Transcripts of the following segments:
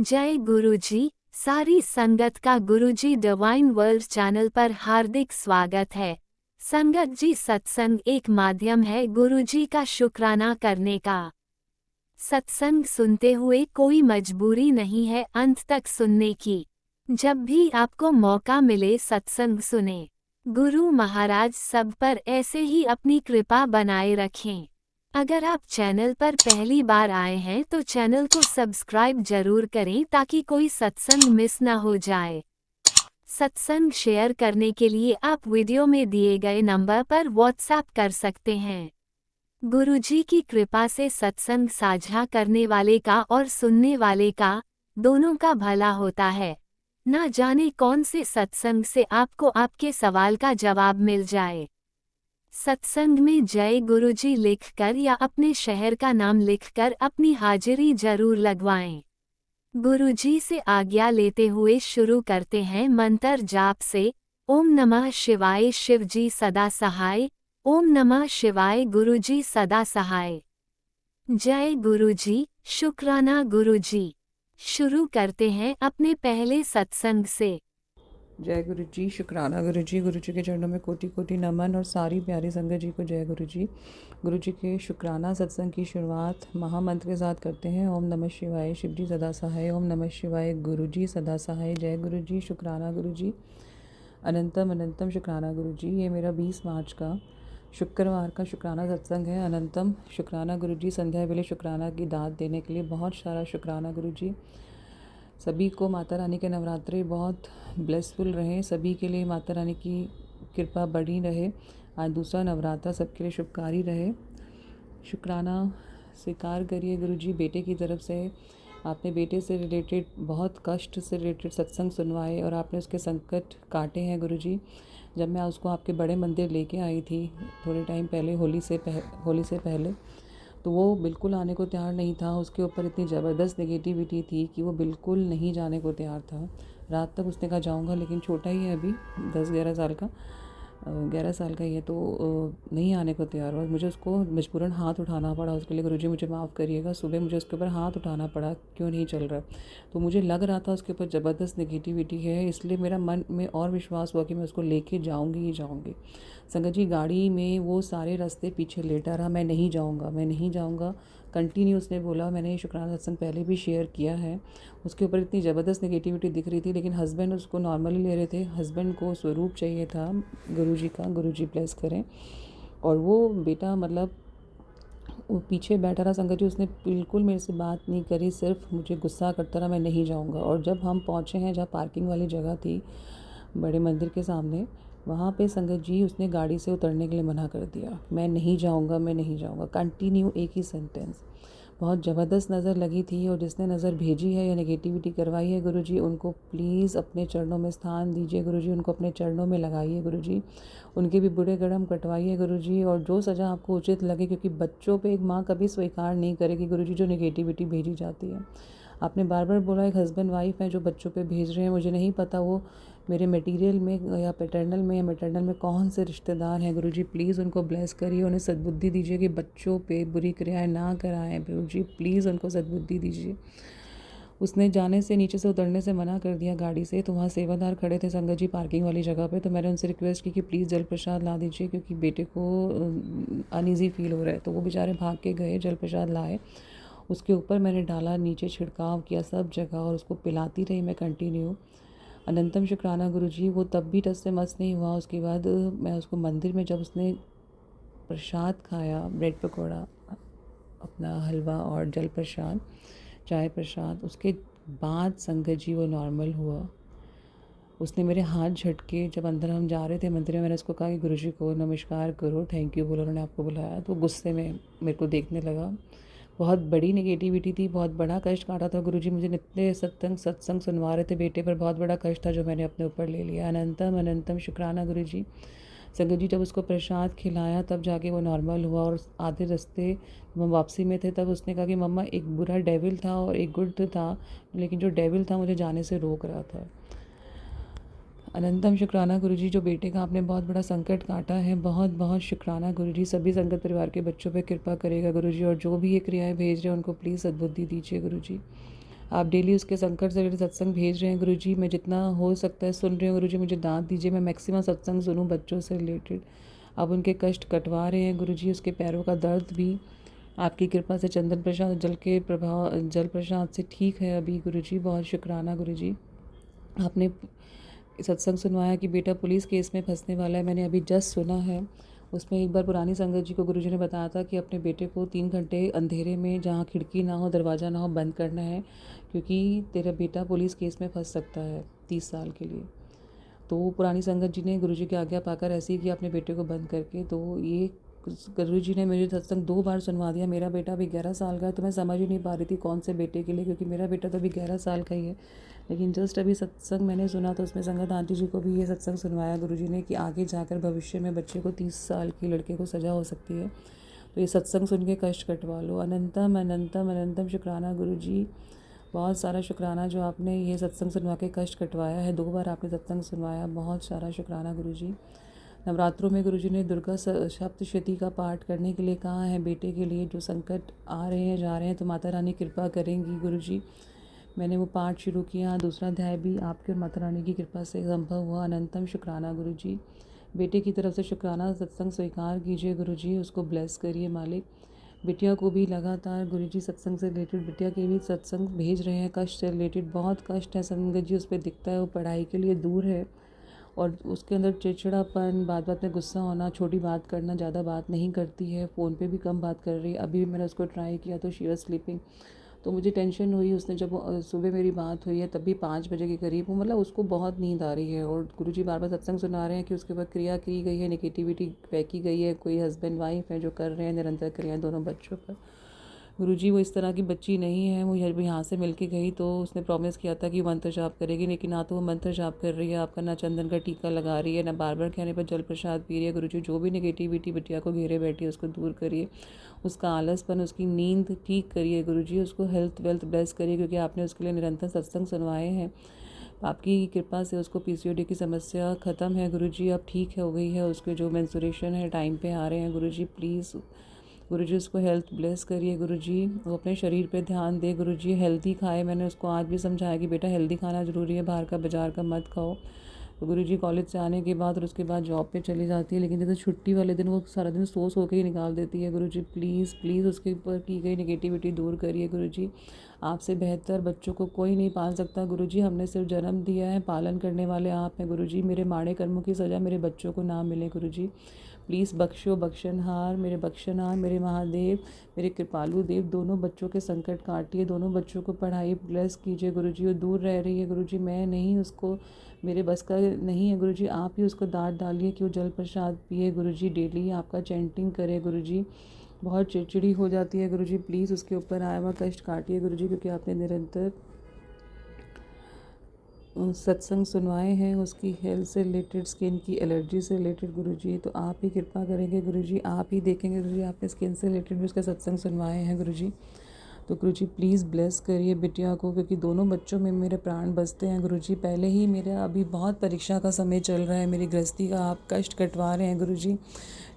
जय गुरुजी। सारी संगत का गुरुजी डिवाइन वर्ल्ड चैनल पर हार्दिक स्वागत है। संगत जी, सत्संग एक माध्यम है गुरुजी का शुक्राना करने का। सत्संग सुनते हुए कोई मजबूरी नहीं है अंत तक सुनने की। जब भी आपको मौका मिले सत्संग सुने। गुरु महाराज सब पर ऐसे ही अपनी कृपा बनाए रखें। अगर आप चैनल पर पहली बार आए हैं तो चैनल को सब्सक्राइब जरूर करें ताकि कोई सत्संग मिस ना हो जाए। सत्संग शेयर करने के लिए आप वीडियो में दिए गए नंबर पर व्हाट्सएप कर सकते हैं। गुरुजी की कृपा से सत्संग साझा करने वाले का और सुनने वाले का, दोनों का भला होता है। ना जाने कौन से सत्संग से आपको आपके सवाल का जवाब मिल जाए। सत्संग में जय गुरुजी लिखकर या अपने शहर का नाम लिखकर अपनी हाजिरी जरूर लगवाएं। गुरुजी से आज्ञा लेते हुए शुरू करते हैं मंत्र जाप से। ओम नमः शिवाय शिवजी सदा सहाय। ओम नमः शिवाय गुरुजी सदा सहाय। जय गुरुजी, शुक्राना गुरुजी। शुरू करते हैं अपने पहले सत्संग से। जय गुरु जी, शुक्राना गुरु जी के चरणों में कोटि कोटि नमन। और सारी प्यारी संगत जी को जय गुरु जी के शुक्राना सत्संग की शुरुआत महामंत्र के साथ करते हैं। ओम नमः शिवाय शिव जी सदा सहाय। ओम नमः शिवाय गुरु जी सदा सहाय। जय गुरु जी, शुक्राना गुरु जी, अनंतम अनंतम शुक्राना गुरु जी। ये मेरा 20 मार्च का शुक्रवार का शुक्राना सत्संग है। अनंतम शुक्राना गुरु जी, संध्या वेले शुक्राना की दात देने के लिए बहुत सारा शुक्राना गुरु जी। सभी को माता रानी के नवरात्रि बहुत ब्लेसफुल रहे। सभी के लिए माता रानी की कृपा बढ़ी रहे। आज दूसरा नवरात्र सबके लिए शुभकारी रहे। शुक्राना स्वीकार करिए गुरुजी। बेटे की तरफ से आपने बेटे से रिलेटेड बहुत कष्ट से रिलेटेड सत्संग सुनवाए और आपने उसके संकट काटे हैं गुरुजी। जब मैं उसको आपके बड़े मंदिर लेके आई थी थोड़े टाइम पहले, होली से पहले, तो वो बिल्कुल आने को तैयार नहीं था। उसके ऊपर इतनी ज़बरदस्त नेगेटिविटी थी कि वो बिल्कुल नहीं जाने को तैयार था। रात तक उसने कहा जाऊँगा, लेकिन छोटा ही है अभी, 10-11 साल का, 11 साल का ही है, तो नहीं आने को तैयार हुआ। मुझे उसको मजबूरन हाथ उठाना पड़ा उसके लिए। गुरुजी मुझे माफ़ करिएगा, सुबह मुझे उसके ऊपर हाथ उठाना पड़ा, क्यों नहीं चल रहा। तो मुझे लग रहा था उसके ऊपर ज़बरदस्त नेगेटिविटी है, इसलिए मेरा मन में और विश्वास हुआ कि मैं उसको लेके जाऊँगी ही जाऊँगी। संगत जी, गाड़ी में वो सारे रास्ते पीछे लेटा रहा, मैं नहीं जाऊँगा, मैं नहीं जाऊँगा, कंटिन्यू उसने बोला। मैंने ये शुक्राना सत्संग पहले भी शेयर किया है। उसके ऊपर इतनी ज़बरदस्त नेगेटिविटी दिख रही थी, लेकिन हस्बैंड उसको नॉर्मली ले रहे थे। हस्बैंड को स्वरूप चाहिए था गुरुजी का, गुरुजी ब्लेस करें। और वो बेटा मतलब वो पीछे बैठा रहा संगत जी, उसने बिल्कुल मेरे से बात नहीं करी, सिर्फ मुझे गुस्सा करता रहा, मैं नहीं जाऊँगा। और जब हम पहुँचे हैं जहाँ पार्किंग वाली जगह थी बड़े मंदिर के सामने, वहाँ पे संगत जी उसने गाड़ी से उतरने के लिए मना कर दिया। मैं नहीं जाऊँगा, मैं नहीं जाऊँगा, कंटिन्यू एक ही सेंटेंस। बहुत ज़बरदस्त नज़र लगी थी। और जिसने नज़र भेजी है या नेगेटिविटी करवाई है गुरुजी, उनको प्लीज़ अपने चरणों में स्थान दीजिए गुरुजी, उनको अपने चरणों में लगाइए गुरुजी, उनके भी बुरे कर्म कटवाइए गुरुजी। और जो सज़ा आपको उचित लगे, क्योंकि बच्चों पे एक माँ कभी स्वीकार नहीं करेगी गुरुजी जो नेगेटिविटी भेजी जाती है। आपने बार बार बोला एक हस्बैंड वाइफ हैं जो बच्चों पे भेज रहे हैं, मुझे नहीं पता वो मेरे मटेरियल में या पैटर्नल में या मैटरनल में कौन से रिश्तेदार हैं। गुरुजी प्लीज़ उनको ब्लेस करिए, उन्हें सद्बुद्धि दीजिए कि बच्चों पे बुरी क्रियाएं ना कराएं। गुरुजी प्लीज़ उनको सद्बुद्धि दीजिए। उसने जाने से, नीचे से उतरने से मना कर दिया गाड़ी से। तो वहाँ सेवादार खड़े थे संगत जी पार्किंग वाली जगह पे। तो मैंने उनसे रिक्वेस्ट की कि प्लीज़ जल प्रसाद ला दीजिए, क्योंकि बेटे को अनईज़ी फील हो रहा है। तो वो बेचारे भाग के गए, जल प्रसाद लाए, उसके ऊपर मैंने डाला, नीचे छिड़काव किया सब जगह, और उसको पिलाती रही मैं कंटिन्यू। अनंतम शुक्राना गुरुजी। वो तब भी टस से मस नहीं हुआ। उसके बाद मैं उसको मंदिर में, जब उसने प्रसाद खाया, ब्रेड पकौड़ा, अपना हलवा और जल प्रसाद, चाय प्रसाद, उसके बाद संगत जी वो नॉर्मल हुआ। उसने मेरे हाथ झटके, जब अंदर हम जा रहे थे मंदिर में, मैंने उसको कहा कि गुरुजी को नमस्कार करो, थैंक यू बोलो, उन्होंने आपको बुलाया। तो गुस्से में मेरे को देखने लगा। बहुत बड़ी नेगेटिविटी थी, बहुत बड़ा कष्ट काटा था गुरुजी। मुझे नित्य सत्संग सुनवा रहे थे बेटे पर, बहुत बड़ा कष्ट था जो मैंने अपने ऊपर ले लिया। अनंतम अनंतम शुक्राना गुरुजी। संगत जी जब उसको प्रसाद खिलाया तब जाके वो नॉर्मल हुआ। और आधे रास्ते हम वापसी में थे तब उसने कहा कि मम्मा एक बुरा डेविल था और एक गुड था, लेकिन जो डेविल था मुझे जाने से रोक रहा था। अनंतम शुक्राना गुरुजी, जो बेटे का आपने बहुत बड़ा संकट काटा है, बहुत बहुत शुक्राना गुरुजी। सभी संगत परिवार के बच्चों पे कृपा करेगा गुरुजी, और जो भी ये क्रियाएं भेज रहे हैं उनको प्लीज़ सद्बुद्धि दीजिए गुरुजी। आप डेली उसके संकट से रिलेटेड सत्संग भेज रहे हैं गुरुजी। मैं जितना हो सकता है सुन रही हूँ गुरुजी, मुझे दांत दीजिए, मैं मैक्सिमम सत्संग सुनूँ बच्चों से रिलेटेड। आप उनके कष्ट कटवा रहे हैं गुरुजी, उसके पैरों का दर्द भी आपकी कृपा से चंदन प्रसाद जल प्रसाद से ठीक है अभी गुरुजी। बहुत शुक्राना गुरुजी। आपने सत्संग सुनवाया कि बेटा पुलिस केस में फंसने वाला है, मैंने अभी जस्ट सुना है। उसमें एक बार पुरानी संगत जी को गुरुजी ने बताया था कि अपने बेटे को 3 घंटे अंधेरे में, जहाँ खिड़की ना हो, दरवाज़ा ना हो, बंद करना है, क्योंकि तेरा बेटा पुलिस केस में फंस सकता है 30 साल के लिए। तो पुरानी संगत जी ने गुरुजी की आज्ञा पाकर ऐसे ही किया अपने बेटे को बंद करके। तो ये गुरुजी ने मुझे सत्संग 2 बार सुनवा दिया। मेरा बेटा अभी 11 साल का है, तो मैं समझ ही नहीं पा रही थी कौन से बेटे के लिए, क्योंकि मेरा बेटा तो अभी 11 साल का ही है। लेकिन जस्ट अभी सत्संग मैंने सुना तो उसमें संगत आंटी जी को भी ये सत्संग सुनवाया गुरुजी ने कि आगे जाकर भविष्य में बच्चे को 30 साल की लड़के को सज़ा हो सकती है। तो ये सत्संग सुन के कष्ट कटवा लो। अनंतम अनंतम अनंतम शुक्राना गुरुजी, बहुत सारा शुक्राना जो आपने ये सत्संग सुनवा के कष्ट कटवाया है। 2 बार आपने सत्संग सुनवाया, बहुत सारा शुक्राना गुरुजी। नवरात्रों में गुरुजी ने दुर्गा सप्तशती का पाठ करने के लिए कहा है बेटे के लिए। जो संकट आ रहे हैं जा रहे हैं तो माता रानी कृपा करेंगी गुरुजी। मैंने वो पाठ शुरू किया, दूसरा अध्याय भी आपके और माता रानी की कृपा से संभव हुआ। अनंतम शुक्राना गुरुजी। बेटे की तरफ से शुक्राना सत्संग स्वीकार कीजिए गुरुजी, उसको ब्लेस करिए मालिक। बिटिया को भी लगातार गुरुजी सत्संग से रिलेटेड बिटिया के भी सत्संग भेज रहे हैं, कष्ट से रिलेटेड बहुत कष्ट है संगत जी, उस पर दिखता है वो पढ़ाई के लिए दूर है और उसके अंदर चिड़चिड़ापन, बात बात में गुस्सा होना, छोटी बात करना, ज़्यादा बात नहीं करती है, फ़ोन पे भी कम बात कर रही है। अभी भी मैंने उसको ट्राई किया तो शी वाज स्लीपिंग, तो मुझे टेंशन हुई। उसने जब सुबह मेरी बात हुई है तब भी 5 बजे के करीब वो, मतलब उसको बहुत नींद आ रही है। और गुरुजी बार बार सत्संग सुना रहे हैं कि उसके ऊपर क्रिया की गई है, नेगेटिविटी फेंकी गई है, कोई हस्बैंड वाइफ है जो कर रहे हैं निरंतर क्रियाएँ दोनों बच्चों पर। गुरुजी वो इस तरह की बच्ची नहीं है। वो यहाँ से मिल के गई तो उसने प्रॉमिस किया था कि मंत्र जाप करेगी, लेकिन ना तो वो मंत्र जाप कर रही है आपका, ना चंदन का टीका लगा रही है, ना बार बार कहने पर जल प्रसाद पी रही है। गुरुजी जो भी नेगेटिविटी बिटिया को घेरे बैठी है उसको दूर करिए, उसका आलसपन, उसकी नींद ठीक करिए गुरुजी, उसको हेल्थ वेल्थ ब्लेस करिए, क्योंकि आपने उसके लिए निरंतर सत्संग सुनवाए हैं। आपकी कृपा से उसको पीसीओडी की समस्या ख़त्म है गुरुजी, अब ठीक हो गई है। उसके जो मेंस्ट्रुएशन है टाइम पे आ रहे हैं गुरुजी, प्लीज़ गुरुजी उसको हेल्थ ब्लेस करिए गुरुजी। वो अपने शरीर पे ध्यान दे गुरुजी, हेल्दी खाए। मैंने उसको आज भी समझाया कि बेटा हेल्दी खाना ज़रूरी है, बाहर का बाज़ार का मत खाओ। तो गुरुजी कॉलेज से आने के बाद और उसके बाद जॉब पे चली जाती है, लेकिन जैसे छुट्टी वाले दिन वो सारा दिन सो के ही निकाल देती है। गुरुजी प्लीज़ प्लीज़ उसके ऊपर की गई नेगेटिविटी दूर करिए गुरुजी। आपसे बेहतर बच्चों को कोई नहीं पाल सकता गुरुजी, हमने सिर्फ जन्म दिया है, पालन करने वाले आप हैं गुरुजी। मेरे माड़े कर्मों की सज़ा मेरे बच्चों को ना मिले गुरुजी, प्लीज़ बख्शो बख्शनहार, मेरे बख्शनहार, मेरे महादेव, मेरे कृपालु देव, दोनों बच्चों के संकट काटिए, दोनों बच्चों को पढ़ाई ब्लेस कीजिए गुरुजी। वो दूर रह रही है गुरुजी, मैं नहीं, उसको मेरे बस का नहीं है गुरुजी, आप ही उसको दांत डालिए कि वो जल प्रसाद पिए गुरुजी, डेली आपका चैंटिंग करे गुरुजी। बहुत चिड़चिड़ी हो जाती है गुरुजी, प्लीज़ उसके ऊपर आया हुआ कष्ट काटिए गुरुजी, क्योंकि आपने निरंतर सत्संग सुनवाए हैं उसकी हेल्थ से रिलेटेड, स्किन की एलर्जी से रिलेटेड गुरुजी। तो आप ही कृपा करेंगे गुरुजी, आप ही देखेंगे गुरुजी, आपने स्किन से रिलेटेड भी उसका सत्संग सुनवाए हैं गुरुजी। तो गुरुजी प्लीज़ ब्लेस करिए बिटिया को, क्योंकि दोनों बच्चों में मेरे प्राण बसते हैं गुरुजी। पहले ही मेरा अभी बहुत परीक्षा का समय चल रहा है, मेरी गृहस्थी का आप कष्ट कटवा रहे हैं गुरुजी।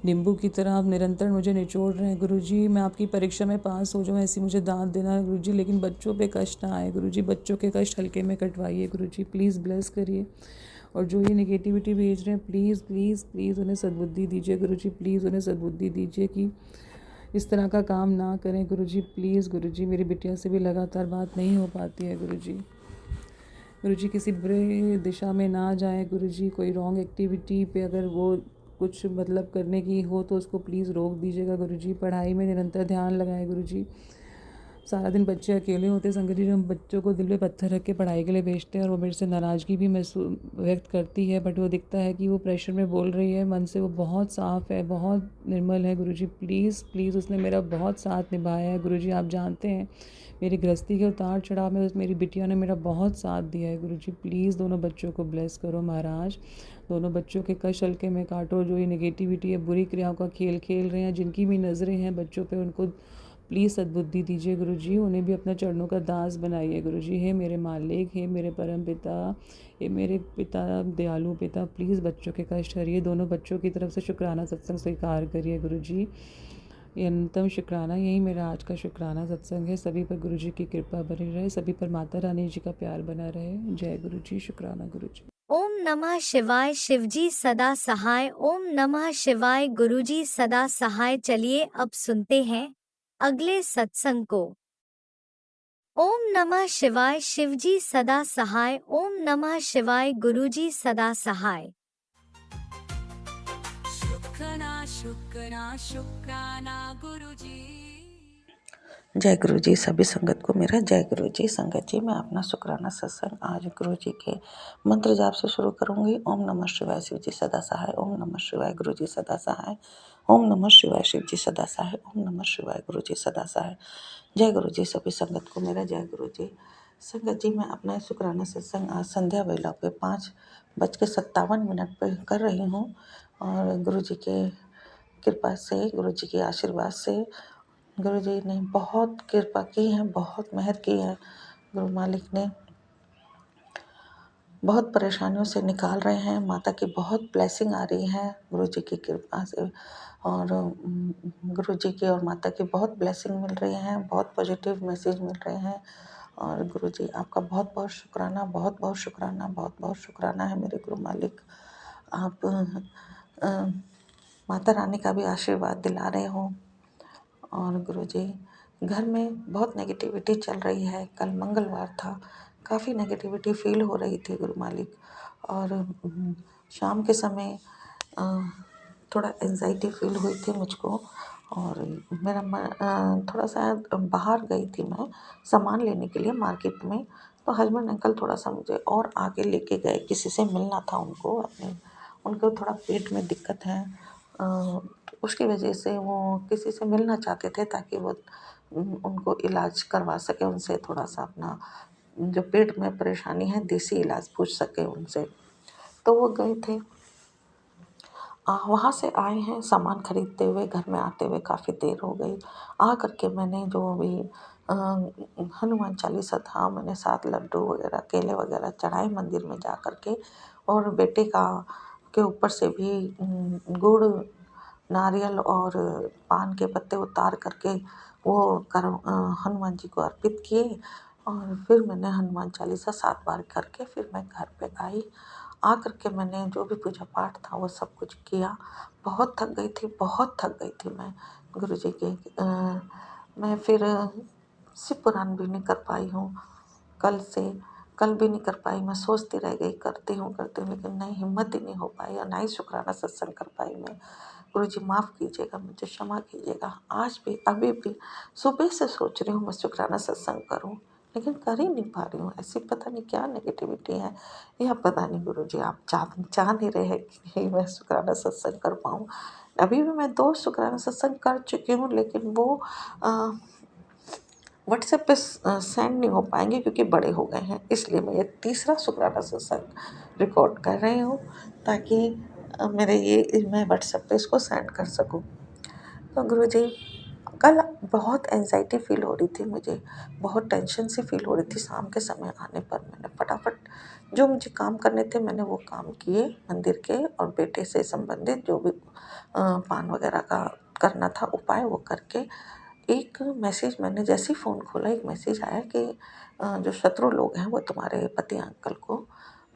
नींबू की तरह आप निरंतर मुझे निचोड़ रहे हैं गुरुजी। मैं आपकी परीक्षा में पास हो जाऊँ ऐसी मुझे दांत देना है गुरुजी, लेकिन बच्चों पे कष्ट ना आए गुरुजी, बच्चों के कष्ट हल्के में कटवाइए गुरुजी, प्लीज़ ब्लेस करिए। और जो ये नेगेटिविटी भेज रहे हैं प्लीज़ प्लीज़ प्लीज़ उन्हें सद्बुद्धि दीजिए गुरुजी, प्लीज़ उन्हें सद्बुद्धि दीजिए कि इस तरह का काम ना करें गुरुजी, प्लीज़ गुरुजी। मेरी बिटिया से भी लगातार बात नहीं हो पाती है गुरुजी। गुरुजी किसी बुरे दिशा में ना जाए गुरुजी, कोई रॉन्ग एक्टिविटी पे अगर वो कुछ मतलब करने की हो तो उसको प्लीज़ रोक दीजिएगा गुरुजी। पढ़ाई में निरंतर ध्यान लगाए गुरुजी। सारा दिन बच्चे अकेले होते हैं संगत जी, हम बच्चों को दिल पे पत्थर रख के पढ़ाई के लिए भेजते हैं और वो मेरे से नाराज़गी भी महसूस व्यक्त करती है, बट वो दिखता है कि वो प्रेशर में बोल रही है, मन से वो बहुत साफ़ है, बहुत निर्मल है गुरुजी। प्लीज़ प्लीज़ उसने मेरा बहुत साथ निभाया है गुरुजी, आप जानते हैं मेरी गृहस्थी के उतार चढ़ाव में मेरी बिटिया ने मेरा बहुत साथ दिया है गुरुजी। प्लीज़ दोनों बच्चों को ब्लेस करो महाराज, दोनों बच्चों के कष्ट हल्के में काटो। जो ये नेगेटिविटी है, बुरी क्रियाओं का खेल खेल रहे हैं, जिनकी भी नज़रें हैं बच्चों पे, उनको प्लीज़ सद्बुद्धि दीजिए गुरुजी, उन्हें भी अपना चरणों का दास बनाइए गुरुजी। हे मेरे मालिक, हे मेरे परम पिता, हे मेरे पिता दयालु पिता, प्लीज़ बच्चों के कष्ट हरिए। दोनों बच्चों की तरफ से शुक्राना सत्संग स्वीकार करिए गुरुजी। ये अनंतम शुक्राना, यही मेरा आज का शुक्राना सत्संग है। सभी पर गुरु जी की कृपा बनी रहे, सभी पर माता रानी जी का प्यार बना रहे। जय गुरु जी। शुक्राना गुरु जी। ओम नमः शिवाय। शिवजी सदा सहाय। ओम नमः शिवाय। गुरुजी सदा सहाय। चलिए अब सुनते हैं अगले सत्संग को। ओम नमः शिवाय। शिवजी सदा सहाय। ओम नमः शिवाय। गुरुजी सदा सहाय। शुक्राना शुक्राना शुक्राना गुरुजी। जय गुरु जी। सभी संगत को मेरा जय गुरु जी। संगत जी, मैं अपना शुक्राना सत्संग आज गुरु जी के मंत्र जाप से शुरू करूंगी। ओम नमः शिवाय। शिव जी सदा सहाय। ओम नमः शिवाय। गुरु जी सदा सहाय। ओम नमः शिवाय। शिव जी सदा सहाय। ओम नमः शिवाय। गुरु जी सदा सहाय। जय गुरु जी। सभी संगत को मेरा जय गुरु जी। संगत जी, मैं अपना शुक्राना सत्संग आज संध्या वेला पे 5:57 पे कर रही हूँ और गुरु जी के कृपा से, गुरु जी के आशीर्वाद से गुरु जी ने बहुत कृपा की है, बहुत मेहर की है। गुरु मालिक ने बहुत परेशानियों से निकाल रहे हैं। माता की बहुत ब्लेसिंग आ रही है गुरु जी की कृपा से, और गुरु जी की और माता की बहुत ब्लेसिंग मिल रही है, बहुत पॉजिटिव मैसेज मिल रहे हैं। और गुरु जी आपका बहुत बहुत शुक्राना, बहुत बहुत शुक्राना, बहुत बहुत शुक्राना है मेरे गुरु मालिक। आप माता रानी का भी आशीर्वाद दिला रहे हो। और गुरुजी, घर में बहुत नेगेटिविटी चल रही है। कल मंगलवार था, काफ़ी नेगेटिविटी फील हो रही थी गुरु मालिक। और शाम के समय थोड़ा एंजाइटी फील हुई थी मुझको। और मेरा थोड़ा सा बाहर गई थी मैं सामान लेने के लिए मार्केट में। तो हस्बैंड अंकल थोड़ा सा मुझे और आगे लेके गए, किसी से मिलना था उनको। अपने उनको थोड़ा पेट में दिक्कत है, उसकी वजह से वो किसी से मिलना चाहते थे ताकि वो उनको इलाज करवा सके उनसे, थोड़ा सा अपना जो पेट में परेशानी है देसी इलाज पूछ सके उनसे। तो वो गए थे, वहाँ से आए हैं सामान खरीदते हुए। घर में आते हुए काफ़ी देर हो गई। आ करके मैंने जो भी हनुमान चालीसा था, मैंने 7 लड्डू वगैरह केले वगैरह चढ़ाए मंदिर में जा कर के। और बेटे का के ऊपर से भी गुड़, नारियल और पान के पत्ते उतार करके वो हनुमान जी को अर्पित किए। और फिर मैंने हनुमान चालीसा 7 बार करके फिर मैं घर पे आई। आ कर के मैंने जो भी पूजा पाठ था वो सब कुछ किया। बहुत थक गई थी, बहुत थक गई थी मैं गुरु जी के। मैं फिर शिव पुराण भी नहीं कर पाई हूँ कल भी नहीं कर पाई। मैं सोचती रह गई, करती हूँ लेकिन नहीं, हिम्मत ही नहीं हो पाई और ना ही शुक्राना सत्संग कर पाई मैं। गुरु जी माफ़ कीजिएगा, मुझे क्षमा कीजिएगा। आज भी अभी भी सुबह से सोच रही हूँ मैं शुक्राना सत्संग करूँ, लेकिन कर ही नहीं पा रही हूँ। ऐसी पता नहीं क्या नेगेटिविटी है, या पता नहीं गुरु जी आप चाह नहीं रहे हैं कि मैं शुक्राना सत्संग कर पाऊँ। अभी भी मैं 2 शुक्राना सत्संग कर चुकी हूँ, लेकिन वो व्हाट्सएप पे सेंड नहीं हो पाएंगे क्योंकि बड़े हो गए हैं। इसलिए मैं ये तीसरा शुक्राना सत्संग रिकॉर्ड कर रही हूँ ताकि मैं व्हाट्सएप पे इसको सेंड कर सकूँ। तो गुरुजी, कल बहुत एंजाइटी फील हो रही थी मुझे, बहुत टेंशन सी फील हो रही थी। शाम के समय आने पर मैंने फटाफट जो मुझे काम करने थे मैंने वो काम किए मंदिर के, और बेटे से संबंधित जो भी पान वगैरह का करना था उपाय वो करके। एक मैसेज मैंने जैसे ही फ़ोन खोला, एक मैसेज आया कि जो शत्रु लोग हैं वो तुम्हारे पति अंकल को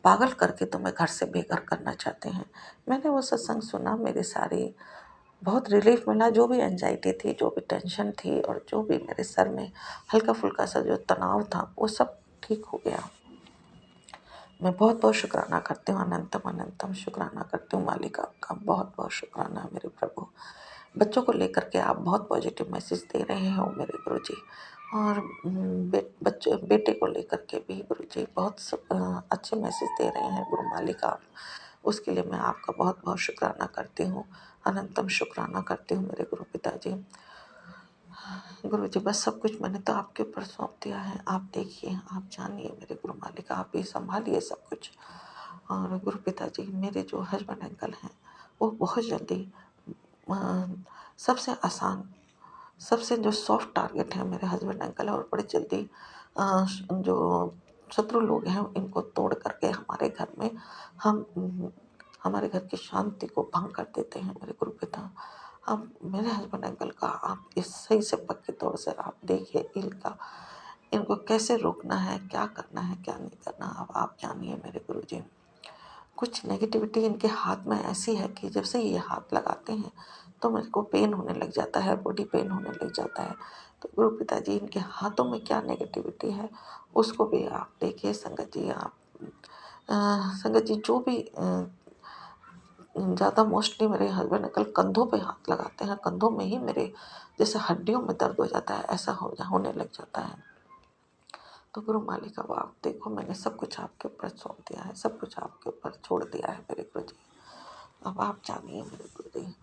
पागल करके तुम्हें घर से बेघर करना चाहते हैं। मैंने वो सत्संग सुना, मेरे सारी बहुत रिलीफ मिला। जो भी एंजाइटी थी, जो भी टेंशन थी और जो भी मेरे सर में हल्का फुल्का सा जो तनाव था वो सब ठीक हो गया। मैं बहुत बहुत शुक्राना करती हूँ, अनंतम अनंतम शुक्राना करती हूँ मालिक आपका। बहुत बहुत शुक्राना है मेरे प्रभु। बच्चों को लेकर के आप बहुत पॉजिटिव मैसेज दे रहे हो मेरे गुरुजी। और बेटे को लेकर के भी गुरुजी बहुत अच्छे मैसेज दे रहे हैं गुरु मालिक आप। उसके लिए मैं आपका बहुत बहुत शुक्राना करती हूँ, अनंतम शुक्राना करती हूँ मेरे गुरु पिताजी। गुरुजी, बस सब कुछ मैंने तो आपके ऊपर सौंप दिया है। आप देखिए, आप जानिए मेरे गुरु मालिक, आप ही संभालिए सब कुछ। और गुरु पिताजी, मेरे जो हस्बैंड अंकल हैं वो बहुत जल्दी सबसे आसान, सबसे जो सॉफ्ट टारगेट है मेरे हस्बैंड अंकल है, और बड़े जल्दी जो शत्रु लोग हैं इनको तोड़ करके हमारे घर में हम हमारे घर की शांति को भंग कर देते हैं मेरे गुरु पिता। अब मेरे हस्बैंड अंकल का आप इस सही से पक्के तौर से आप देखिए इनको कैसे रोकना है, क्या करना है, क्या नहीं करना, अब आप जानिए मेरे गुरुजी। कुछ नेगेटिविटी इनके हाथ में ऐसी है कि जब से ये हाथ लगाते हैं तो मेरे को पेन होने लग जाता है, बॉडी पेन होने लग जाता है। तो गुरु पिताजी इनके हाथों में क्या नेगेटिविटी है उसको भी आप देखिए संगत जी। आप संगत जी जो भी ज़्यादा मोस्टली मेरे हस्बैंड अंकल कंधों पे हाथ लगाते हैं, कंधों में ही मेरे जैसे हड्डियों में दर्द हो जाता है, ऐसा होने लग जाता है। तो गुरु मालिक अब आप देखो, मैंने सब कुछ आपके ऊपर सौंप दिया है, सब कुछ आपके ऊपर छोड़ दिया है मेरे गुरु जी। अब आप जानिए मेरे गुरु जी,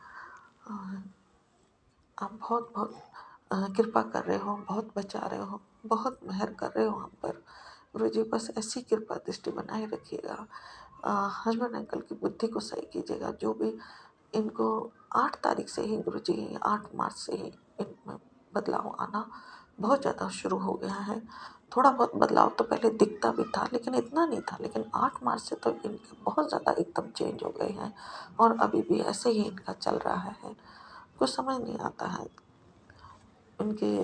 आप बहुत बहुत कृपा कर रहे हो, बहुत बचा रहे हो, बहुत मेहर कर रहे हो हम पर। गुरु जी बस ऐसी कृपा दृष्टि बनाए रखिएगा। हस्बैंड अंकल की बुद्धि को सही कीजिएगा। जो भी इनको 8 तारीख से ही गुरु जी, 8 मार्च से ही इनमें बदलाव आना बहुत ज़्यादा शुरू हो गया है। थोड़ा बहुत बदलाव तो पहले दिखता भी था लेकिन इतना नहीं था, लेकिन 8 मार्च से तो इनके बहुत ज़्यादा एकदम चेंज हो गए हैं और अभी भी ऐसे ही इनका चल रहा है। कुछ समझ नहीं आता है इनके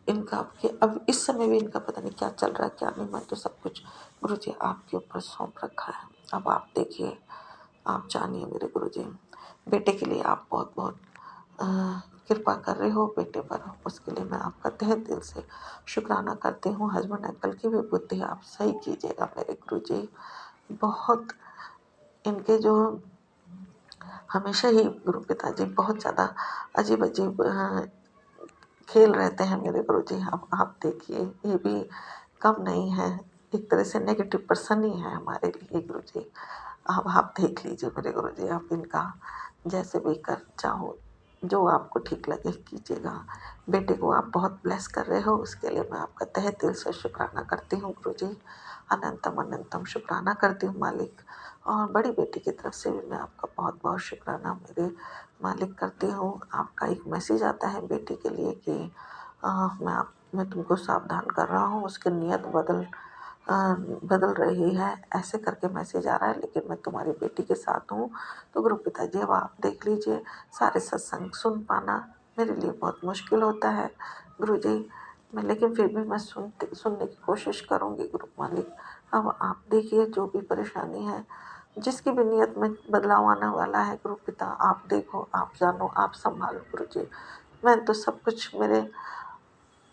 इनका कि अब इस समय भी इनका पता नहीं क्या चल रहा है क्या नहीं। मैं तो सब कुछ गुरु जी आपके ऊपर सौंप रखा है। अब आप देखिए, आप जानिए मेरे गुरु जी। बेटे के लिए आप बहुत बहुत अ, कृपा कर रहे हो बेटे पर, उसके लिए मैं आपका तहे दिल से शुक्राना करती हूँ। हस्बैंड अंकल की भी बुद्धि आप सही कीजिएगा मेरे गुरु जी। बहुत इनके जो हमेशा ही गुरु पिताजी बहुत ज़्यादा अजीब अजीब खेल रहते हैं मेरे गुरुजी। अब आप देखिए ये भी कम नहीं है, एक तरह से नेगेटिव पर्सन ही है हमारे लिए गुरुजी। अब आप देख लीजिए मेरे गुरुजी, आप इनका जैसे भी कर चाहो जो आपको ठीक लगे कीजिएगा। बेटे को आप बहुत ब्लेस कर रहे हो, उसके लिए मैं आपका तहे दिल से शुक्राना करती हूँ गुरुजी। अनंतम अनंतम शुक्राना करती हूँ मालिक। और बड़ी बेटी की तरफ से भी मैं आपका बहुत बहुत शुक्राना मेरे मालिक करती हूँ। आपका एक मैसेज आता है बेटी के लिए कि मैं तुमको सावधान कर रहा हूँ, उसकी नीयत बदल रही है, ऐसे करके मैसेज आ रहा है, लेकिन मैं तुम्हारी बेटी के साथ हूँ। तो गुरु पिताजी अब आप देख लीजिए, सारे सत्संग सुन पाना मेरे लिए बहुत मुश्किल होता है गुरु जी। मैं लेकिन फिर भी मैं सुनने की कोशिश करूँगी गुरु मालिक। अब आप देखिए जो भी परेशानी है, जिसकी भी नीयत में बदलाव आने वाला है गुरु पिता, आप देखो, आप जानो, आप संभालो गुरु जी। मैं तो सब कुछ मेरे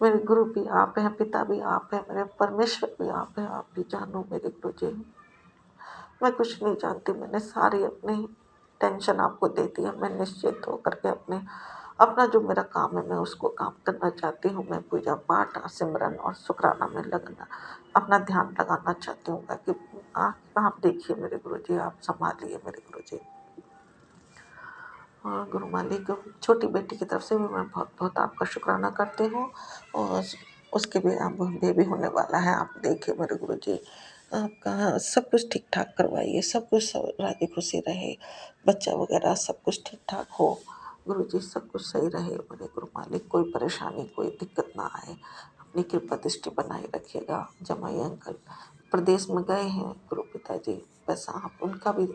मेरे गुरु भी आप हैं, पिता भी आप हैं, मेरे परमेश्वर भी आप हैं, आप भी जानो मेरे गुरु जी। मैं कुछ नहीं जानती, मैंने सारी अपनी टेंशन आपको दे दी है। मैं निश्चित होकर के अपना जो मेरा काम है मैं उसको काम करना चाहती हूँ। मैं पूजा पाठ सिमरन और शुक्राना में लगना अपना ध्यान लगाना चाहती हूँ, ताकि आप देखिए मेरे गुरु जी, आप संभालिए मेरे गुरु जी। और गुरु मालिक, छोटी बेटी की तरफ से भी मैं बहुत बहुत आपका शुक्राना करती हूँ। और उसके भी अब बेबी होने वाला है, आप देखिए मेरे गुरु जी। आपका सब कुछ ठीक ठाक करवाइए, सब कुछ राजी खुशी रहे, बच्चा वगैरह सब कुछ ठीक ठाक हो गुरु जी, सब कुछ सही रहे मेरे गुरु मालिक। कोई परेशानी कोई दिक्कत ना आए, अपनी कृपा दृष्टि बनाए रखिएगा। जमाई अंकल प्रदेश में गए हैं गुरु पिताजी, बस आप उनका भी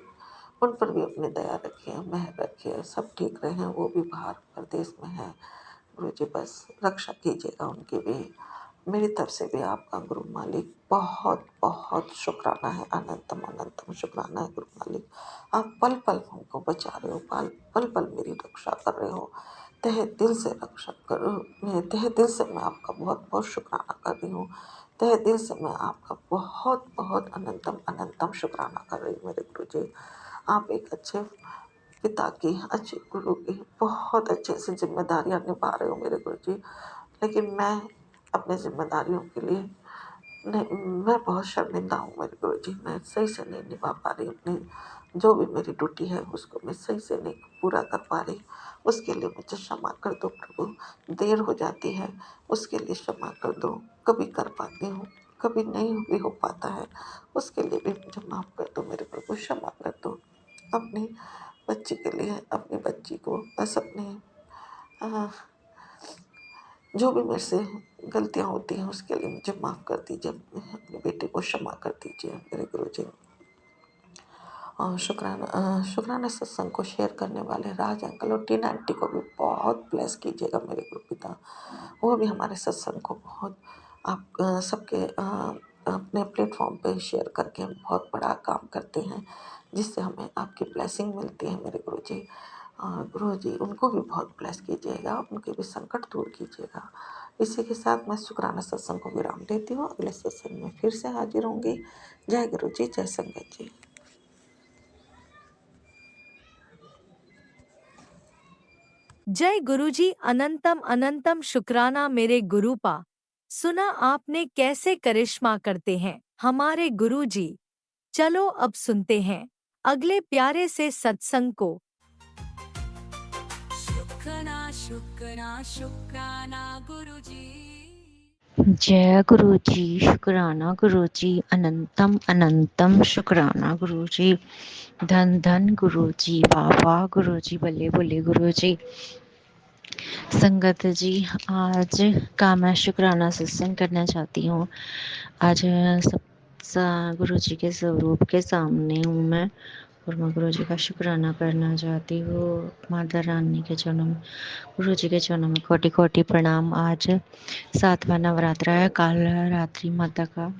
उन पर भी अपनी दया रखिए, मेहर रखिए, सब ठीक रहें। वो भी बाहर प्रदेश में हैं गुरु जी, बस रक्षा कीजिएगा उनकी भी। मेरी तरफ से भी आपका गुरु मालिक बहुत बहुत शुक्राना है, अनंतम अनंतम शुक्राना है गुरु मालिक। आप पल पल हमको बचा रहे हो, पल पल मेरी रक्षा कर रहे हो। तहे दिल से रक्षा करो, मैं तहे दिल से मैं आपका बहुत बहुत शुक्राना कर रही हूँ। तहे दिल से मैं आपका बहुत बहुत अनंतम अनंतम शुक्राना कर रही हूँ मेरे गुरु जी। आप एक अच्छे पिता की, अच्छे गुरु की बहुत अच्छे से जिम्मेदारियां निभा रहे हो मेरे गुरु जी। लेकिन मैं अपनी जिम्मेदारियों के लिए नहीं, मैं बहुत शर्मिंदा हूँ मेरे गुरु जी। मैं सही से नहीं निभा पा रही अपनी जो भी मेरी ड्यूटी है उसको मैं सही से नहीं पूरा कर पा रही। उसके लिए मुझे क्षमा कर दो प्रभु, देर हो जाती है उसके लिए क्षमा कर दो। कभी कर पाती हूँ, कभी नहीं भी हो पाता है, उसके लिए भी मुझे माफ़ कर दो मेरे प्रभु, क्षमा कर दो। अपनी बच्ची के लिए, अपनी बच्ची को बस अपने अ, जो भी मेरे से गलतियाँ होती हैं उसके लिए मुझे माफ़ कर दीजिए। अपने बेटे को क्षमा कर दीजिए मेरे गुरुजी। और शुक्राना सत्संग को शेयर करने वाले राज अंकल और टीना आंटी को भी बहुत ब्लेस कीजिएगा मेरे गुरु पिता। वो भी हमारे सत्संग को बहुत आप सबके अपने प्लेटफॉर्म पे शेयर करके बहुत बड़ा काम करते हैं, जिससे हमें आपकी ब्लेसिंग मिलती है मेरे गुरु जी। गुरु जी उनको भी बहुत ब्लेस कीजिएगा, उनके भी संकट दूर कीजिएगा। इसी के साथ मैं शुक्राना सत्संग को विराम देती हूँ। अगले सत्संग में फिर से हाजिर होंगी। जय गुरु जी, जय संगत जी। जय गुरुजी। अनंतम अनंतम शुक्राना मेरे गुरुपा। सुना आपने कैसे करिश्मा करते हैं हमारे गुरुजी। चलो अब सुनते हैं अगले प्यारे से सत्संग को। शुक्राना शुक्राना शुक्राना गुरुजी। जय गुरु जी, शुक्राना गुरु जी, अनंतम अनंतम शुक्राना गुरु जी। धन धन गुरु जी, वाह वाह गुरु जी, बल्ले बोले गुरु जी। संगत जी, आज का मैं शुक्राना सत्संग करना चाहती हूँ। आज सब गुरु जी के स्वरूप के सामने हूँ मैं, और मैं गुरु जी का शुक्राना करना चाहती हूँ। माता रानी के चरणों में, गुरु जी के चरणों में कोटि कोटि प्रणाम। आज 7वां नवरात्र है, काल रात्रि माता का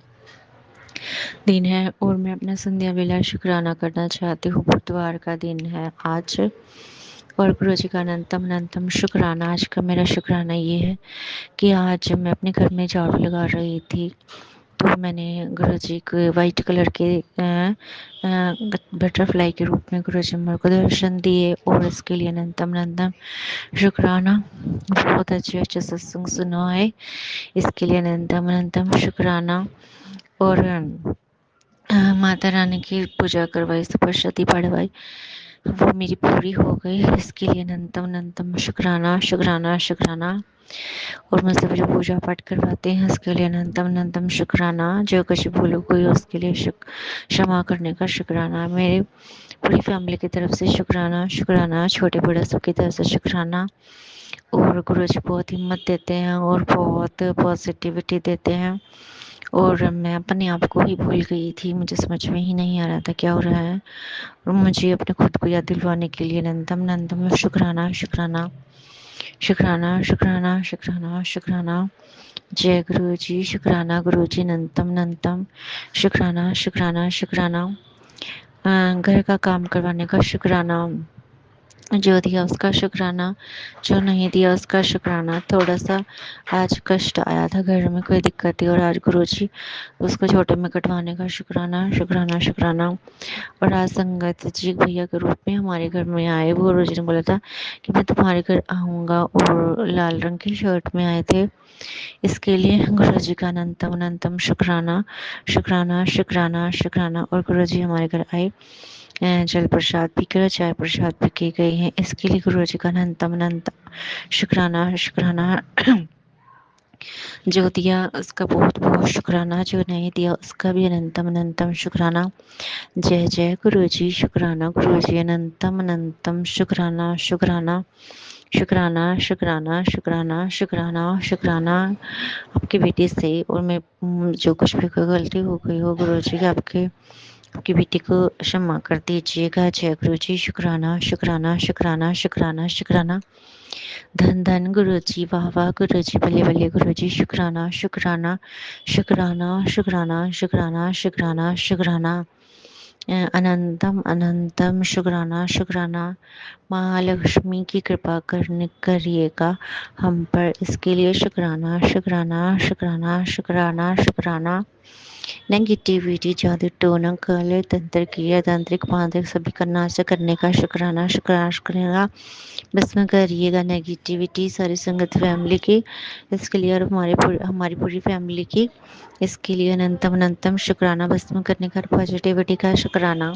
दिन है, और मैं अपना संध्या वेला शुक्राना करना चाहती हूँ। बुधवार का दिन है आज, और गुरु जी का अनंतम अनंतम शुक्राना। आज का मेरा शुक्राना ये है कि आज मैं अपने घर में झाड़ू लगा रही थी, तो मैंने गुरु जी को वाइट कलर के बटरफ्लाई के रूप में गुरु जी मेरे को दर्शन दिए, और इसके लिए अनंतम अनंतम शुक्राना। बहुत अच्छे अच्छे सत्संग सुना है, इसके लिए अनंतम अनंतम शुक्राना। और माता रानी की पूजा करवाई, सप्तशती पढ़वाई, वो मेरी पूरी हो गई, इसके लिए अनंतम अनंतम शुक्राना शुक्राना शुक्राना। और मुझसे जो पूजा पाठ करवाते हैं उसके लिए अनंतम अनंतम शुक्राना। जो कुछ भूल कोई उसके लिए क्षमा करने का शुक्राना। मेरे पूरी फैमिली की तरफ से शुक्राना शुक्राना, छोटे बड़े सबकी तरफ से शुक्राना। और गुरु जी बहुत हिम्मत देते हैं और बहुत पॉजिटिविटी देते हैं, और मैं अपने आप को ही भूल गई थी, मुझे समझ में ही नहीं आ रहा था क्या हो रहा है, और मुझे अपने खुद को याद दिलवाने के लिए अनंतम अनंतम शुक्राना शुक्राना शुक्राना शुक्राना शुक्राना शुक्राना। जय गुरु जी, शुक्राना गुरु जी, अनंतम अनंतम शुक्राना शुक्राना शुक्राना। घर का काम करवाने का शुक्राना, जो दिया उसका शुक्राना, जो नहीं दिया उसका शुक्राना। थोड़ा सा आज कष्ट आया था, घर में कोई दिक्कत थी, और आज गुरुजी उसको छोटे में कटवाने का शुक्राना शुक्राना शुक्राना। और आज संगत जी भैया के रूप में हमारे घर में आए। वो गुरुजी ने बोला था कि मैं तुम्हारे घर आऊँगा, और लाल रंग की शर्ट में आए थे। इसके लिए गुरुजी का अनंतम अनंतम शुक्राना शुक्राना शुक्राना शुक्राना। और गुरुजी हमारे घर आए, जल प्रसाद भी कर, चाय प्रसाद भी की गई हैं, इसके लिए गुरु जी का अनंतम अनंतम शुक्राना शुक्राना। जो दिया उसका बहुत बहुत शुक्राना, जो नहीं दिया उसका भी अनंतम अनंतम शुक्राना। जय जय गुरु जी, शुक्राना गुरु जी, अनंतम अनंतम शुक्राना शुक्राना शुक्राना शुक्राना शुक्राना शुक्राना शुक्राना। आपकी बेटी से, और मैं जो कुछ भी कोई गलती हो गई हो, गुरु जी आपकी बेटी को क्षमा कर दीजिएगा। जय गुरु जी, शुक्राना शुक्राना शुक्राना शुक्राना शुक्राना। धन धन गुरु जी, वाह वाह गुरु जी, बल्ले बल्ले गुरु जी, शुक्राना शुक्राना शुक्राना शुक्राना शुक्राना शुक्राना शुक्राना। अनंतम अनंतम शुक्राना शुक्राना। महालक्ष्मी की कृपा करिएगा हम पर, इसके लिए शुक्राना शुक्राना शुक्राना शुक्राना शुक्राना। नेगेटिविटी, जादू टोना, काले तंत्र, क्रिया तांत्रिक मांत्रिक सभी का नाश करने का शुक्राना शुक्राना शुक्राना। बस में करिएगा नेगेटिविटी सारी संगत फैमिली की, इसके लिए, और हमारी पूरी फैमिली की, इसके लिए अनंतम अनंतम शुक्राना। बस में करने का पॉजिटिविटी का शुक्राना।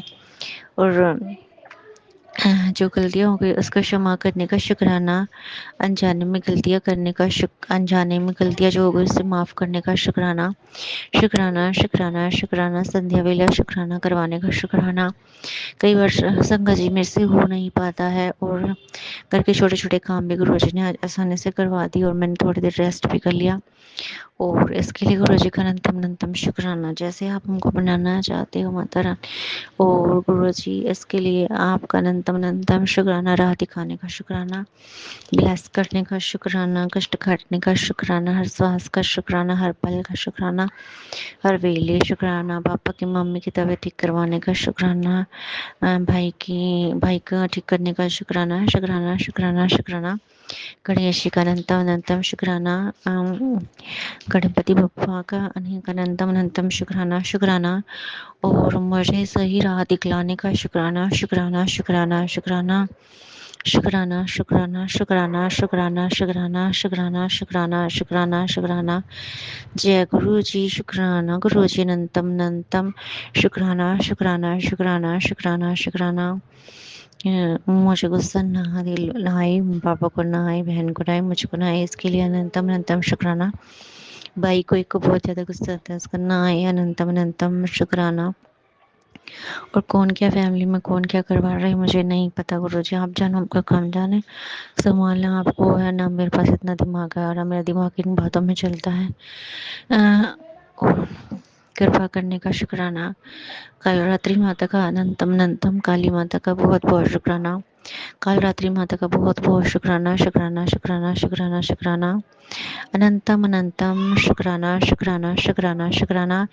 और जो गलतियाँ हो गई उसका क्षमा करने का शुक्राना। अनजाने में गलतियाँ करने का अनजाने में गलतियाँ जो हो गई उससे माफ़ करने का शुक्राना शुक्राना शुक्राना शुक्राना। संध्या वेला शुक्राना करवाने का शुक्राना। कई बार संगत जी मेरे से हो नहीं पाता है, और घर के छोटे छोटे काम भी गुरु जी ने आज आसानी से करवा दी, और मैंने थोड़ी देर रेस्ट भी कर लिया। और इसके लिए गुरु जी का अनंतम शुक्राना। जैसे आप हमको बनाना चाहते हो माता रानी, और गुरु जी इसके लिए आपका अनंतम शुक्राना। राह दिखाने का शुक्राना, ब्लेस करने का शुक्राना, कष्ट काटने का शुक्राना, हर श्वास का शुक्राना, हर पल का शुक्राना, हर वेले शुक्राना। पापा की मम्मी की तबीयत ठीक करवाने का शुक्राना, भाई का ठीक करने का शुक्राना, शुक्राना शुक्राना शुक्राना। गणेश जी का अनंतम शुक्राना, गणपति बप्पा का अनंतम शुक्राना। और मुझे सही राह दिखलाने का शुक्राना, शुक्राना शुक्राना शुक्राना शुक्राना शुक्राना शुक्राना शुक्राना शुक्राना शुक्राना शुक्राना शुक्राना शुक्राना। जय गुरु जी, शुक्राना गुरु जी, अनंतम शुक्राना शुक्राना शुक्राना शुक्राना शुक्राना। मुझे गुस्सा ना आए, पापा को ना आए, बहन को ना आए, मुझको ना आए, इसके लिए अनंतम शुक्राना। भाई को एक को बहुत ज़्यादा गुस्सा आता है, उसका ना आए, अनंतम शुक्राना। और कौन क्या फैमिली में कौन क्या करवा रहा है मुझे नहीं पता गुरुजी, आप जानो, आपका काम जाने। संभालना आपको है ना, मेरे पास इतना दिमाग है और मेरा दिमाग इन बातों में चलता है। और कृपा करने का शुक्राना। काल रात्रि माता का अनंतम, काली माता का बहुत बहुत शुक्राना। काल रात्रि माता का बहुत बहुत शुक्राना, शुक्राना शुक्राना शुक्राना शुक्राना। अनंतम शुक्राना शुक्राना शुक्राना शुक्राना।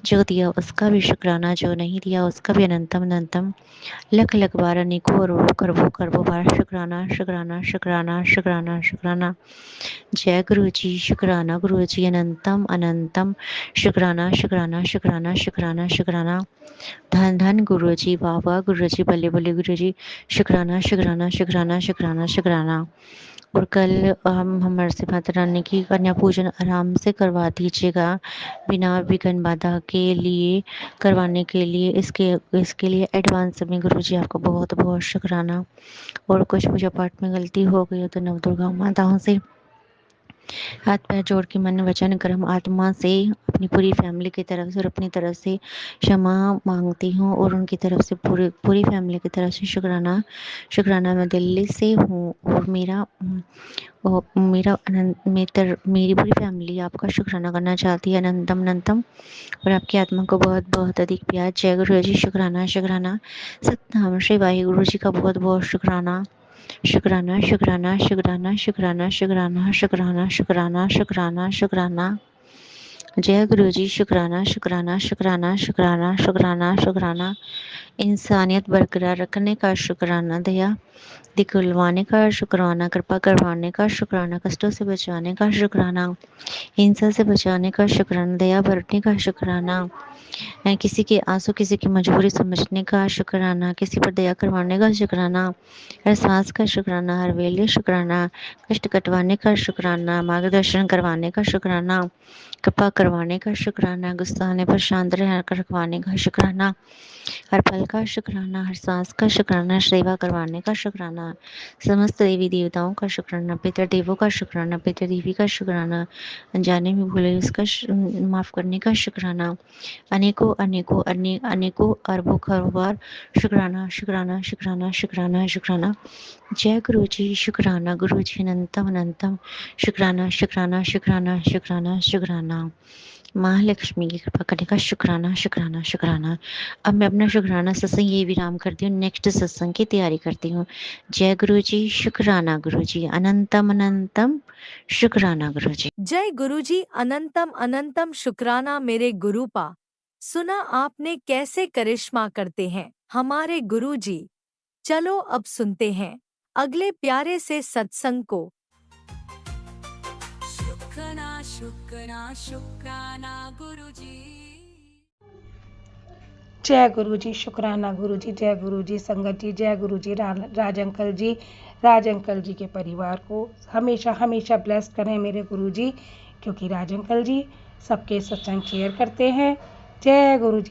जो दिया उसका भी शुक्राना, जो नहीं दिया उसका भी अनंतम लख बार, अनेकों करबो बार शुक्राना शुक्राना शुक्राना शुक्राना शुक्राना। जय गुरु जी, शुक्राना गुरु जी, अनंतम शुक्राना शुक्राना शुक्राना शुक्राना शुक्राना। धन गुरु जी, वाह गुरु जी, बल्ले बल्ले गुरु जी, शुक्राना शुक्राना शुक्राना शुक्राना शुक्राना। और कल हम हमारे से माता रानी की कन्या पूजन आराम से करवा दीजिएगा, बिना विघ्न बाधा के लिए करवाने के लिए, इसके लिए एडवांस में गुरुजी आपको बहुत बहुत शुक्राना। और कुछ पूजा पाठ में गलती हो गई हो तो नव दुर्गा माताओं से हाथ पैर जोड़ के मन वचन कर्म आत्मा से अपनी पूरी फैमिली की तरफ से और अपनी तरफ से क्षमा मांगती हूँ, और उनकी तरफ से पूरी फैमिली की तरफ से शुक्राना मैं दिल्ली से हूँ। और मेरी पूरी फैमिली आपका शुक्राना करना चाहती है, अनंतम। और आपकी आत्मा को बहुत बहुत अधिक प्यार। जय गुरु जी, शुक्राना शुक्राना। सतनाम श्री वाहिगुरु जी का बहुत बहुत शुक्राना, शुक्राना शुक्राना शुक्राना शुक्राना शुक्राना शुक्राना शुक्राना शुक्राना शुक्राना। जय गुरु जी, शुक्राना शुक्राना शुक्राना शुक्राना शुक्राना शुक्राना। इंसानियत बरकरार रखने का शुक्राना, दया दिखलवाने का शुक्राना, कृपा करवाने का शुक्राना, कष्टों से बचाने का शुक्राना, हिंसा से बचाने का शुक्राना, दया बरतने का शुक्राना, किसी के आंसू किसी की मजबूरी समझने का शुक्राना, किसी पर दया करवाने का शुक्राना, हर सांस का शुक्राना, हर वेले शुक्राना, कष्ट कटवाने का शुक्राना, मार्गदर्शन करवाने का शुक्राना, कृपा करवाने का शुक्राना, गुस्सा आने पर शांत रखवाने का शुक्राना, हर पल का शुक्राना, हर सांस का शुक्राना, सेवा करवाने का शुक्राना, समस्त देवी देवताओं का शुक्राना, पितर देवों का शुक्राना, पितर देवी का शुक्राना, अनजाने में भूले उसका माफ करने का शुक्राना, अनेकों अरबों खरबों बार शुक्राना शुक्राना शुक्राना शुक्राना शुक्राना। जय गुरु जी, शुक्राना गुरु जी, अनंतम शुक्राना शुक्राना शुक्राना शुक्राना शुक्राना। महालक्ष्मी की कृपा करने का शुक्राना शुक्राना शुक्राना। अब मैं अपना शुक्राना सत्संग ये विराम करती हूँ, नेक्स्ट सत्संग की तैयारी करती हूँ। जय गुरु जी, शुक्राना गुरु जी, अनंतम शुक्राना गुरु जी। जय गुरु जी, अनंतम शुक्राना मेरे गुरुपा। सुना आपने कैसे करिश्मा करते हैं हमारे गुरु जी। चलो अब सुनते हैं अगले प्यारे से सत्संग को। शुक्राना गुरुजी। जय गुरु जी, शुक्राना गुरु जी, जय गुरु जी संगत जी, जय गुरु जी। राज अंकल जी के परिवार को हमेशा हमेशा ब्लेस करें मेरे गुरु जी, क्योंकि राज अंकल जी सबके सत्संग शेयर करते हैं। जय गुरु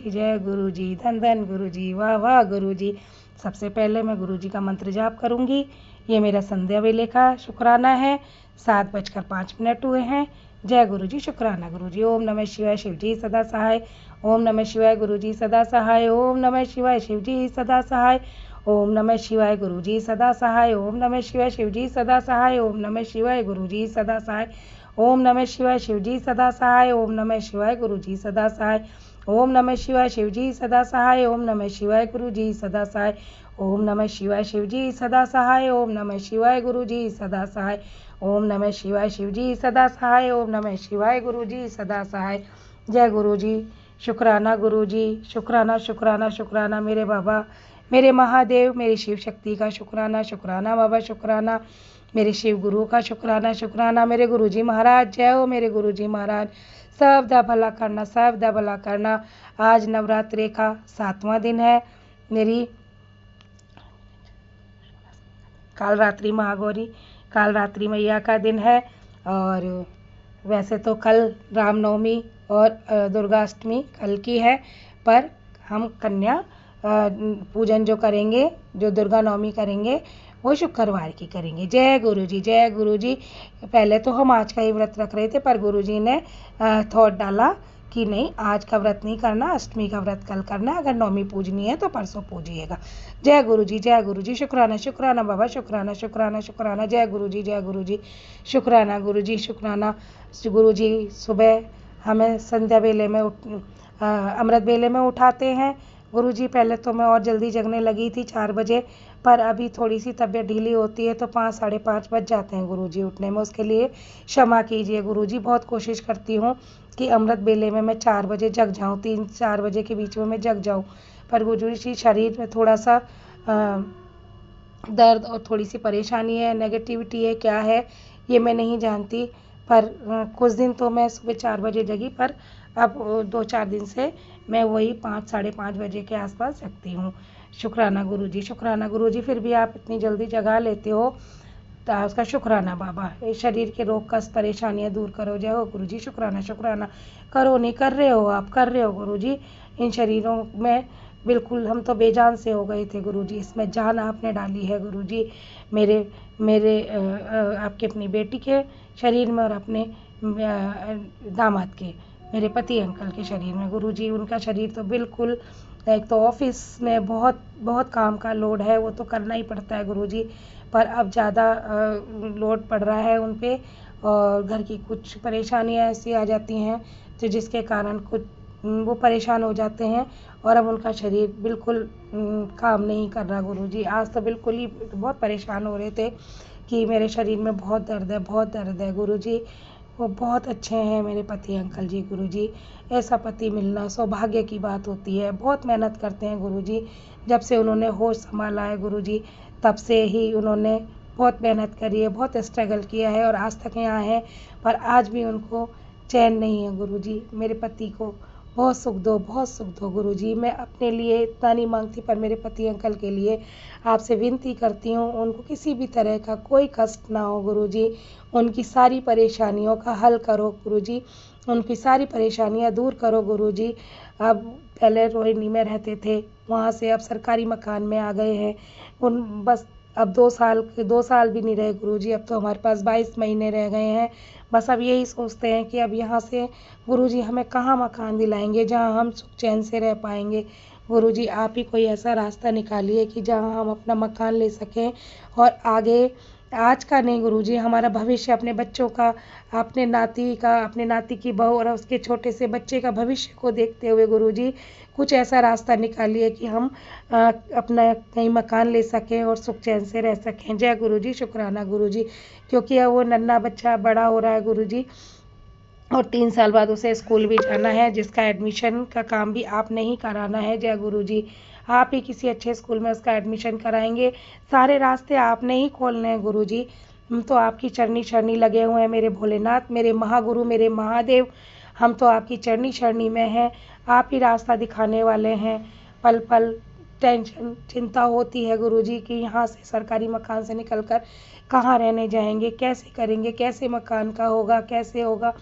जी, धन धन गुरु जी, वाह वाह गुरु जी। सबसे पहले मैं गुरु जी का मंत्र जाप करूंगी। ये मेरा संध्या वेले का शुक्राना है। 7:05 हुए हैं। जय गुरु जी, शुक्राना गुरु जी। ओम नमः शिवाय, शिव जी सदा सहाय। ओम नमः शिवाय, गुरु जी सदा सहाय। ओम नमः शिवाय, शिव जी सदा सहाय। ओम नमः शिवाय, गुरु जी सदा सहाय। ओम नमः शिवाय, शिव जी सदा सहाय। ओम नमः शिवाय, गुरु जी सदा सहाय। ओम नमः शिवाय शिवजी सदा सहाय। ओम नमः शिवाय गुरुजी सदा सहाय। ओम नमः शिवाय शिवजी सदा सहाय। ओम नमः शिवाय गुरुजी सदा सहाय। ओम नमः शिवाय शिवजी सदा सहाय। ओम नमः शिवाय गुरुजी सदा सहाय। ओम नमः शिवाय शिवजी सदा सहाय। ओम नमः शिवाय गुरुजी सदा सहाय। जय गुरुजी। शुक्राना गुरुजी, शुक्राना शुक्राना शुक्राना मेरे बाबा, मेरे महादेव, मेरी शिव शक्ति का शुक्राना, शुक्राना बाबा शुक्राना, मेरे शिव गुरु का शुक्राना, शुक्राना मेरे गुरुजी महाराज। जय हो मेरे गुरुजी महाराज, सबदा भला करना, सबदा भला करना। आज नवरात्रि का 7वां दिन है। मेरी काल रात्रि महागौरी, काल रात्रि मैया का दिन है। और वैसे तो कल रामनवमी और दुर्गाष्टमी कल की है, पर हम कन्या पूजन जो करेंगे, जो दुर्गा नवमी करेंगे, वो शुक्रवार की करेंगे। जय गुरुजी, जय गुरुजी। पहले तो हम आज का ही व्रत रख रहे थे, पर गुरुजी ने थॉट डाला कि नहीं, आज का व्रत नहीं करना, अष्टमी का व्रत कल करना, अगर नवमी पूजनी है तो परसों पूजिएगा। जय गुरुजी, जय गुरुजी। शुक्राना शुक्राना बाबा, शुक्राना शुक्राना शुक्राना। जय गुरुजी, जय गुरुजी। शुक्राना गुरुजी, शुक्राना। गुरुजी सुबह हमें संध्या बेले में अमृत बेले में उठाते हैं। गुरुजी पहले तो मैं और जल्दी जगने लगी थी 4 बजे, पर अभी थोड़ी सी तबीयत ढीली होती है तो 5 साढ़े 5 बज जाते हैं गुरुजी उठने में। उसके लिए क्षमा कीजिए गुरुजी। बहुत कोशिश करती हूँ कि अमृत बेले में मैं 4 बजे जग जाऊँ, 3-4 बजे के बीच में मैं जग जाऊँ, पर गुरुजी शरीर में थोड़ा सा दर्द और थोड़ी सी परेशानी है, नेगेटिविटी है, क्या है ये मैं नहीं जानती। पर कुछ दिन तो मैं सुबह 4 बजे जगी, पर अब 2-4 दिन से मैं वही 5 साढ़े 5 बजे के आसपास जगती हूँ। शुक्राना गुरुजी, शुक्राना गुरुजी। फिर भी आप इतनी जल्दी जगा लेते हो तो उसका शुक्राना बाबा। इस शरीर के रोग कष्ट परेशानियाँ दूर करो। जय हो गुरुजी, शुक्राना शुक्राना। करो नहीं, कर रहे हो आप, कर रहे हो गुरुजी। इन शरीरों में बिल्कुल हम तो बेजान से हो गए थे गुरुजी, इसमें जान आपने डाली है गुरुजी। मेरे मेरे आपके अपनी बेटी के शरीर में और अपने दामाद के, मेरे पति अंकल के शरीर में गुरुजी। उनका शरीर तो बिल्कुल, एक तो ऑफिस में बहुत बहुत काम का लोड है, वो तो करना ही पड़ता है गुरुजी, पर अब ज़्यादा लोड पड़ रहा है उन पे, और घर की कुछ परेशानियाँ ऐसी आ जाती हैं तो जिसके कारण कुछ वो परेशान हो जाते हैं, और अब उनका शरीर बिल्कुल काम नहीं कर रहा गुरुजी। आज तो बिल्कुल ही बहुत परेशान हो रहे थे कि मेरे शरीर में बहुत दर्द है, बहुत दर्द है गुरुजी। वो बहुत अच्छे हैं मेरे पति अंकल जी गुरुजी। ऐसा पति मिलना सौभाग्य की बात होती है। बहुत मेहनत करते हैं गुरुजी। जब से उन्होंने होश संभाला है गुरुजी, तब से ही उन्होंने बहुत मेहनत करी है, बहुत स्ट्रगल किया है और आज तक यहाँ हैं, पर आज भी उनको चैन नहीं है गुरुजी। मेरे पति को बहुत सुख दो, बहुत सुख दो गुरुजी। मैं अपने लिए इतना नहीं मांगती, पर मेरे पति अंकल के लिए आपसे विनती करती हूँ, उनको किसी भी तरह का कोई कष्ट ना हो गुरुजी। उनकी सारी परेशानियों का हल करो गुरुजी, उनकी सारी परेशानियाँ दूर करो गुरुजी। अब पहले रोहिणी में रहते थे, वहाँ से अब सरकारी मकान में आ गए हैं। उन बस अब 2 साल भी नहीं रहे गुरुजी, अब तो हमारे पास 22 महीने रह गए हैं। बस अब यही सोचते हैं कि अब यहाँ से गुरुजी हमें कहाँ मकान दिलाएंगे जहाँ हम सुख चैन से रह पाएंगे। गुरुजी आप ही कोई ऐसा रास्ता निकालिए कि जहाँ हम अपना मकान ले सकें, और आगे आज का नहीं गुरुजी, हमारा भविष्य, अपने बच्चों का, अपने नाती का, अपने नाती की बहू और उसके छोटे से बच्चे का भविष्य को देखते हुए गुरुजी कुछ ऐसा रास्ता निकालिए कि हम अपना कहीं मकान ले सकें और सुख चैन से रह सकें। जय गुरुजी, शुक्राना गुरुजी। क्योंकि अब वो नन्हा बच्चा बड़ा हो रहा है गुरुजी, और 3 साल बाद उसे स्कूल भी जाना है, जिसका एडमिशन का काम भी आपने ही कराना है। जय गुरुजी, आप ही किसी अच्छे स्कूल में उसका एडमिशन कराएंगे। सारे रास्ते आपने ही खोलने हैं गुरुजी। हम तो आपकी चरनी शरणी लगे हुए हैं मेरे भोलेनाथ, मेरे महागुरु, मेरे महादेव। हम तो आपकी चरनी शरणी में हैं, आप ही रास्ता दिखाने वाले हैं। पल पल टेंशन चिंता होती है गुरुजी कि यहाँ से सरकारी मकान से निकलकर कहाँ रहने जाएंगे, कैसे करेंगे, कैसे मकान का होगा, कैसे होगा।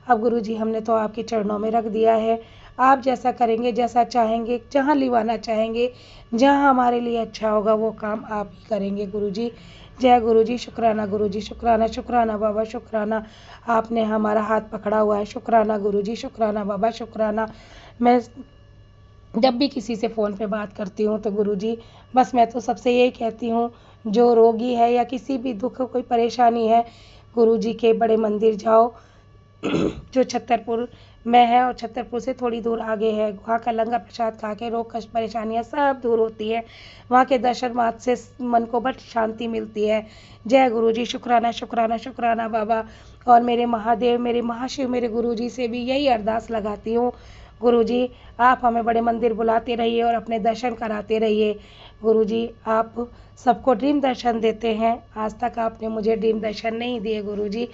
अब गुरुजी हमने तो आपके चरणों में रख दिया है, आप जैसा करेंगे, जैसा चाहेंगे, जहाँ लिवाना चाहेंगे, जहाँ हमारे लिए अच्छा होगा वो काम आप ही करेंगे गुरुजी। जय गुरुजी, शुक्राना गुरुजी, शुक्राना शुक्राना बाबा, शुक्राना आपने हमारा हाथ पकड़ा हुआ है। शुक्राना गुरुजी, शुक्राना बाबा, शुक्राना। मैं जब भी किसी से फ़ोन पे बात करती हूँ तो गुरुजी बस मैं तो सबसे यही कहती हूँ, जो रोगी है या किसी भी दुख कोई परेशानी है गुरुजी के बड़े मंदिर जाओ जो छतरपुर में है और छतरपुर से थोड़ी दूर आगे है। वहाँ का लंगर प्रसाद खा के रोग कष्ट परेशानियाँ सब दूर होती है। वहाँ के दर्शन मात्र से मन को बड़ी शांति मिलती है। जय गुरुजी, शुक्राना शुक्राना शुक्राना बाबा। और मेरे महादेव, मेरे महाशिव, मेरे गुरुजी से भी यही अरदास लगाती हूँ, गुरुजी आप हमें बड़े मंदिर बुलाते रहिए और अपने दर्शन कराते रहिए। गुरुजी आप सबको ड्रीम दर्शन देते हैं, आज तक आपने मुझे ड्रीम दर्शन नहीं दिए गुरुजी।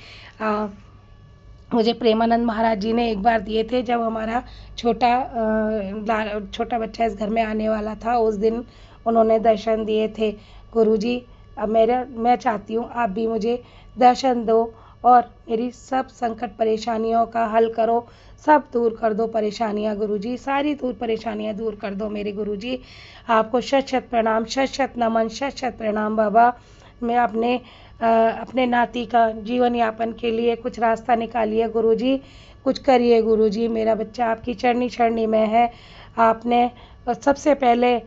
मुझे प्रेमानंद महाराज जी ने एक बार दिए थे, जब हमारा छोटा बच्चा इस घर में आने वाला था, उस दिन उन्होंने दर्शन दिए थे। गुरुजी अब मैं चाहती हूँ आप भी मुझे दर्शन दो और मेरी सब संकट परेशानियों का हल करो, सब दूर कर दो परेशानियाँ गुरुजी, सारी परेशानियाँ दूर कर दो मेरे गुरुजी। आपको शत शत प्रणाम, शत शत नमन, शत शत प्रणाम बाबा। मैं अपने नाती का जीवन यापन के लिए कुछ रास्ता निकालिए गुरुजी, कुछ करिए गुरुजी। मेरा बच्चा आपकी चरनी शरणी में है। आपने सबसे पहले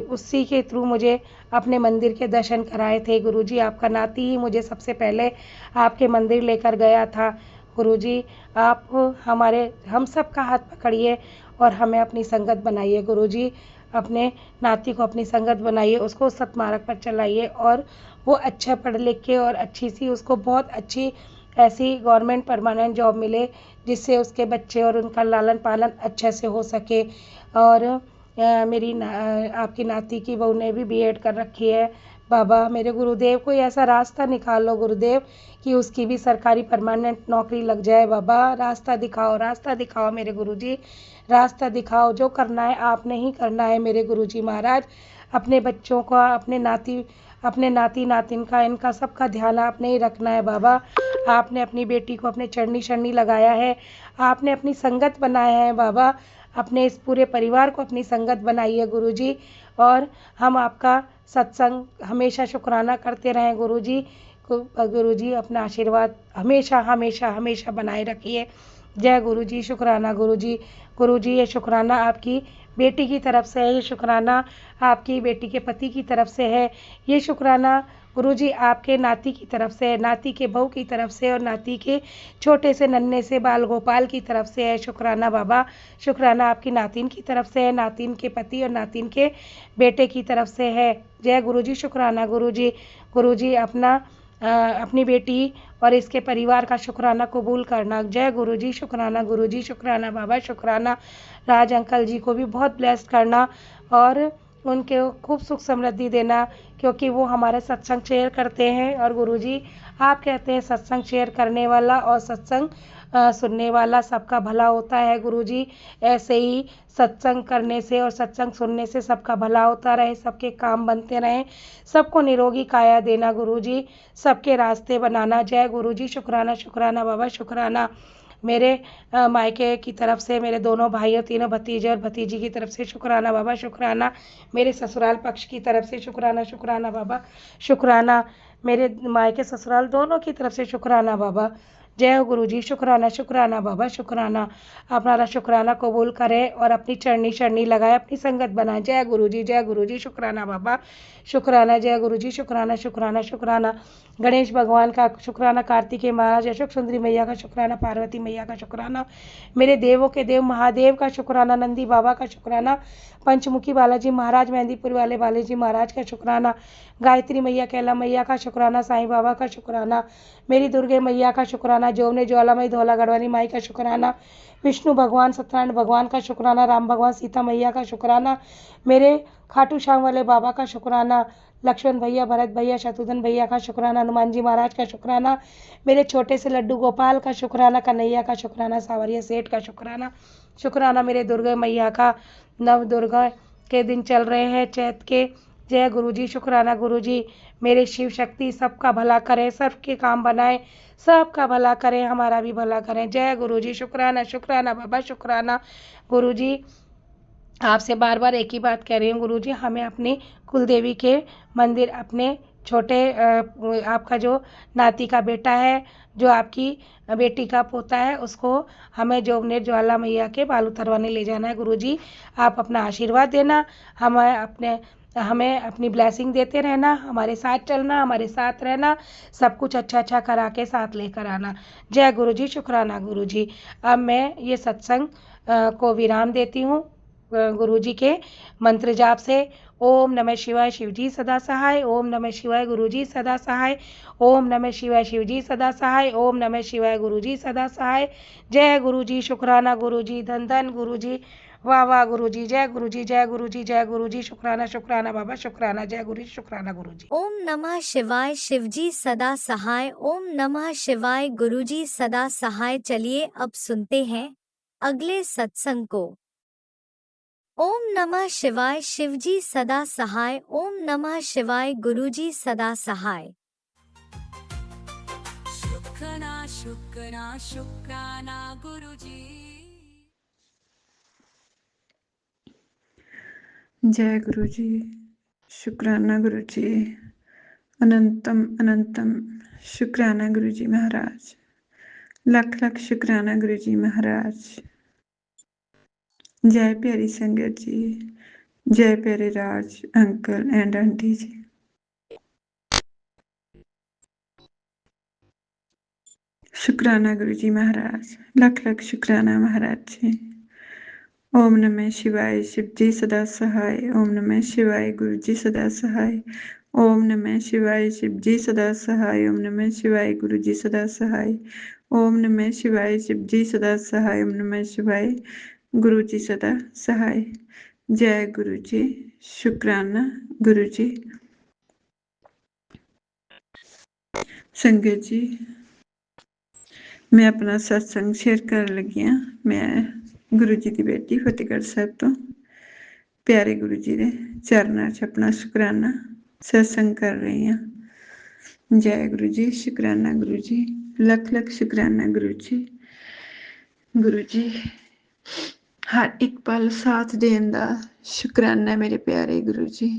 उसी के थ्रू मुझे अपने मंदिर के दर्शन कराए थे गुरुजी। आपका नाती ही मुझे सबसे पहले आपके मंदिर लेकर गया था गुरुजी। आप हम सब का हाथ पकड़िए और हमें अपनी संगत बनाइए गुरुजी। अपने नाती को अपनी संगत बनाइए, उसको सतमार्ग पर चलाइए और वो अच्छा पढ़ लिख के और अच्छी सी उसको बहुत अच्छी ऐसी गवर्नमेंट परमानेंट जॉब मिले, जिससे उसके बच्चे और उनका लालन पालन अच्छे से हो सके। और आपकी नाती की बहू ने भी बीएड कर रखी है बाबा। मेरे गुरुदेव कोई ऐसा रास्ता निकालो गुरुदेव कि उसकी भी सरकारी परमानेंट नौकरी लग जाए बाबा। रास्ता दिखाओ मेरे गुरुजी, रास्ता दिखाओ। जो करना है आपने ही करना है मेरे गुरुजी महाराज। अपने बच्चों का, अपने नाती नातिन का, इनका सबका ध्यान आपने ही रखना है बाबा। आपने अपनी बेटी को अपने चरनी शरणी लगाया है, आपने अपनी संगत बनाया है बाबा। अपने इस पूरे परिवार को अपनी संगत बनाइए गुरुजी, और हम आपका सत्संग हमेशा शुक्राना करते रहें गुरुजी। गुरुजी अपना आशीर्वाद हमेशा हमेशा हमेशा बनाए रखिए। जय गुरुजी, शुक्राना गुरुजी। गुरुजी ये शुक्राना आपकी बेटी की तरफ से है, ये शुक्राना आपकी बेटी के पति की तरफ से है, ये शुक्राना गुरुजी आपके नाती की तरफ से है, नाती के बहू की तरफ से और नाती के छोटे से नन्हे से बाल गोपाल की तरफ से है। शुक्राना बाबा, शुक्राना आपकी नातिन की तरफ से है, नातिन के पति और नातिन के बेटे की तरफ से है। जय गुरुजी, शुक्राना गुरुजी। गुरुजी अपनी बेटी और इसके परिवार का शुक्राना कबूल करना। जय गुरुजी, शुक्राना गुरुजी, शुक्राना बाबा, शुक्राना। राज अंकल जी को भी बहुत ब्लेस करना और उनके खूब सुख समृद्धि देना, क्योंकि वो हमारे सत्संग शेयर करते हैं। और गुरुजी आप कहते हैं सत्संग शेयर करने वाला और सत्संग सुनने वाला सबका भला होता है गुरुजी। ऐसे ही सत्संग करने से और सत्संग सुनने से सबका भला होता रहे, सबके काम बनते रहें, सबको निरोगी काया देना गुरुजी, सबके रास्ते बनाना। जय गुरुजी, शुक्राना शुक्राना बाबा, शुक्राना। मेरे मायके की तरफ से मेरे दोनों भाइयों, तीनों भतीजे और भतीजी की तरफ से शुक्राना बाबा, शुक्राना। मेरे ससुराल पक्ष की तरफ से शुक्राना शुक्राना बाबा, शुक्राना। मेरे मायके ससुराल दोनों की तरफ से शुक्राना बाबा। जय गुरुजी, शुक्राना शुक्राना बाबा, शुक्राना। अपना शुक्राना कबूल करें और अपनी चरनी शरणी लगाए, अपनी संगत बनाए। जय गुरुजी, शुक्राना बाबा, शुक्राना। जय गुरुजी, शुक्राना शुक्राना शुक्राना। गणेश भगवान का शुक्राना, कार्तिकेय महाराज, अशोक सुंदरी मैया का शुक्राना, पार्वती मैया का शुक्राना, मेरे देवों के देव महादेव का शुक्राना, नंदी बाबा का शुक्राना, पंचमुखी बालाजी महाराज, मेहंदीपुर वाले बालाजी महाराज का शुक्राना, गायत्री मैया, कैला मैया का शुक्राना, साईं बाबा का शुक्राना, मेरी दुर्गे मैया का शुक्राना, जोमने ज्वालामयी धौला गढ़वाली माई का शुक्राना, विष्णु भगवान, सत्यनारायण भगवान का शुक्राना, राम भगवान, सीता मैया का शुक्राना, मेरे खाटू श्याम वाले बाबा का शुक्राना, लक्ष्मण भैया, भरत भैया, शत्रुघ्न भैया का शुक्राना, हनुमान जी महाराज का शुक्राना, मेरे छोटे से लड्डू गोपाल का शुक्राना, कन्हैया का शुक्राना, सावरिया सेठ का शुक्राना, शुक्राना मेरे दुर्गा मैया का। नव दुर्गा के दिन चल रहे हैं चैत के। जय गुरुजी, शुक्राना गुरुजी। मेरे शिव शक्ति सबका भला करें, सबके काम बनाए, सबका भला करें, हमारा भी भला करें। जय गुरुजी, शुक्राना शुक्राना बाबा, शुक्राना गुरुजी। आपसे बार बार एक ही बात कह रही हूँ गुरुजी, हमें अपनी कुलदेवी के मंदिर, अपने छोटे आपका जो नाती का बेटा है, जो आपकी बेटी का पोता है, उसको हमें जोगनेर ज्वाला मैया के बाल उतरवाने ले जाना है गुरुजी। आप अपना आशीर्वाद देना, हमें अपने हमें अपनी ब्लेसिंग देते रहना, हमारे साथ चलना, हमारे साथ रहना, सब कुछ अच्छा अच्छा करा के साथ लेकर आना। जय गुरु जी, शुक्राना गुरु जी। अब मैं ये सत्संग को विराम देती हूँ गुरु जी के मंत्र जाप से। ओम नमः शिवाय, शिव जी सदा सहाय। ओम नमः शिवाय, गुरु जी सदा सहाय। ओम नमः शिवाय, शिव जी सदा सहाय। ओम नमः शिवाय, गुरु जी सदा सहाय। जय गुरु जी, शुक्राना गुरु जी, धन धन गुरु जी, वाह वाह गुरु जी, जय गुरु जी, जय गुरु जी, जय गुरु जी, शुक्राना शुक्राना बाबा, शुक्राना, जय गुरु जी, शुक्राना गुरु जी। ओम नमः शिवाय, शिवजी सदा सहाय। ओम नमः शिवाय, गुरुजी सदा सहाय। चलिए अब सुनते हैं अगले सत्संग को। ओम नमः शिवाय, शिवजी सदा सहाय। ओम नमः शिवाय, गुरुजी सदा सहाय। शुक्राना शुक्राना शुक्राना गुरुजी। जय गुरु जी, शुक्राना गुरु जी, अनंतम अनंतम शुक्राना गुरु जी महाराज, लख लख शुक्राना गुरु जी महाराज। जय प्यारी संगत जी, जय प्यारे राज अंकल एंड आंटी जी। शुक्राना गुरु जी महाराज, लख लख शुक्राना महाराज जी। ओम नमः शिवाय, शिव जी सदा सहाय। ओम नमः शिवाय, गुरु जी सदा सहाय। ओम नमः शिवाय, शिव जी सदा सहाय। ओम नमः शिवाय, गुरु जी सदा सहाय। ओम नमः शिवाय, शिव जी सदा सहाय। ओम नमः शिवाय, गुरु जी सदा सहाय। जय गुरु जी, शुक्राना गुरु जी। संगत जी, मैं अपना सत्संग शेयर कर लगी हाँ। मैं गुरु जी की बेटी फतेहगढ़ साहब तो प्यारे गुरु जी के चरणों च अपना शुकराना सत्संग कर रही हाँ। जय गुरु जी, शुकराना गुरु जी, लख लख शुकराना गुरु जी। गुरु जी हर एक पल साथ देन दा शुकराना मेरे प्यारे गुरु जी।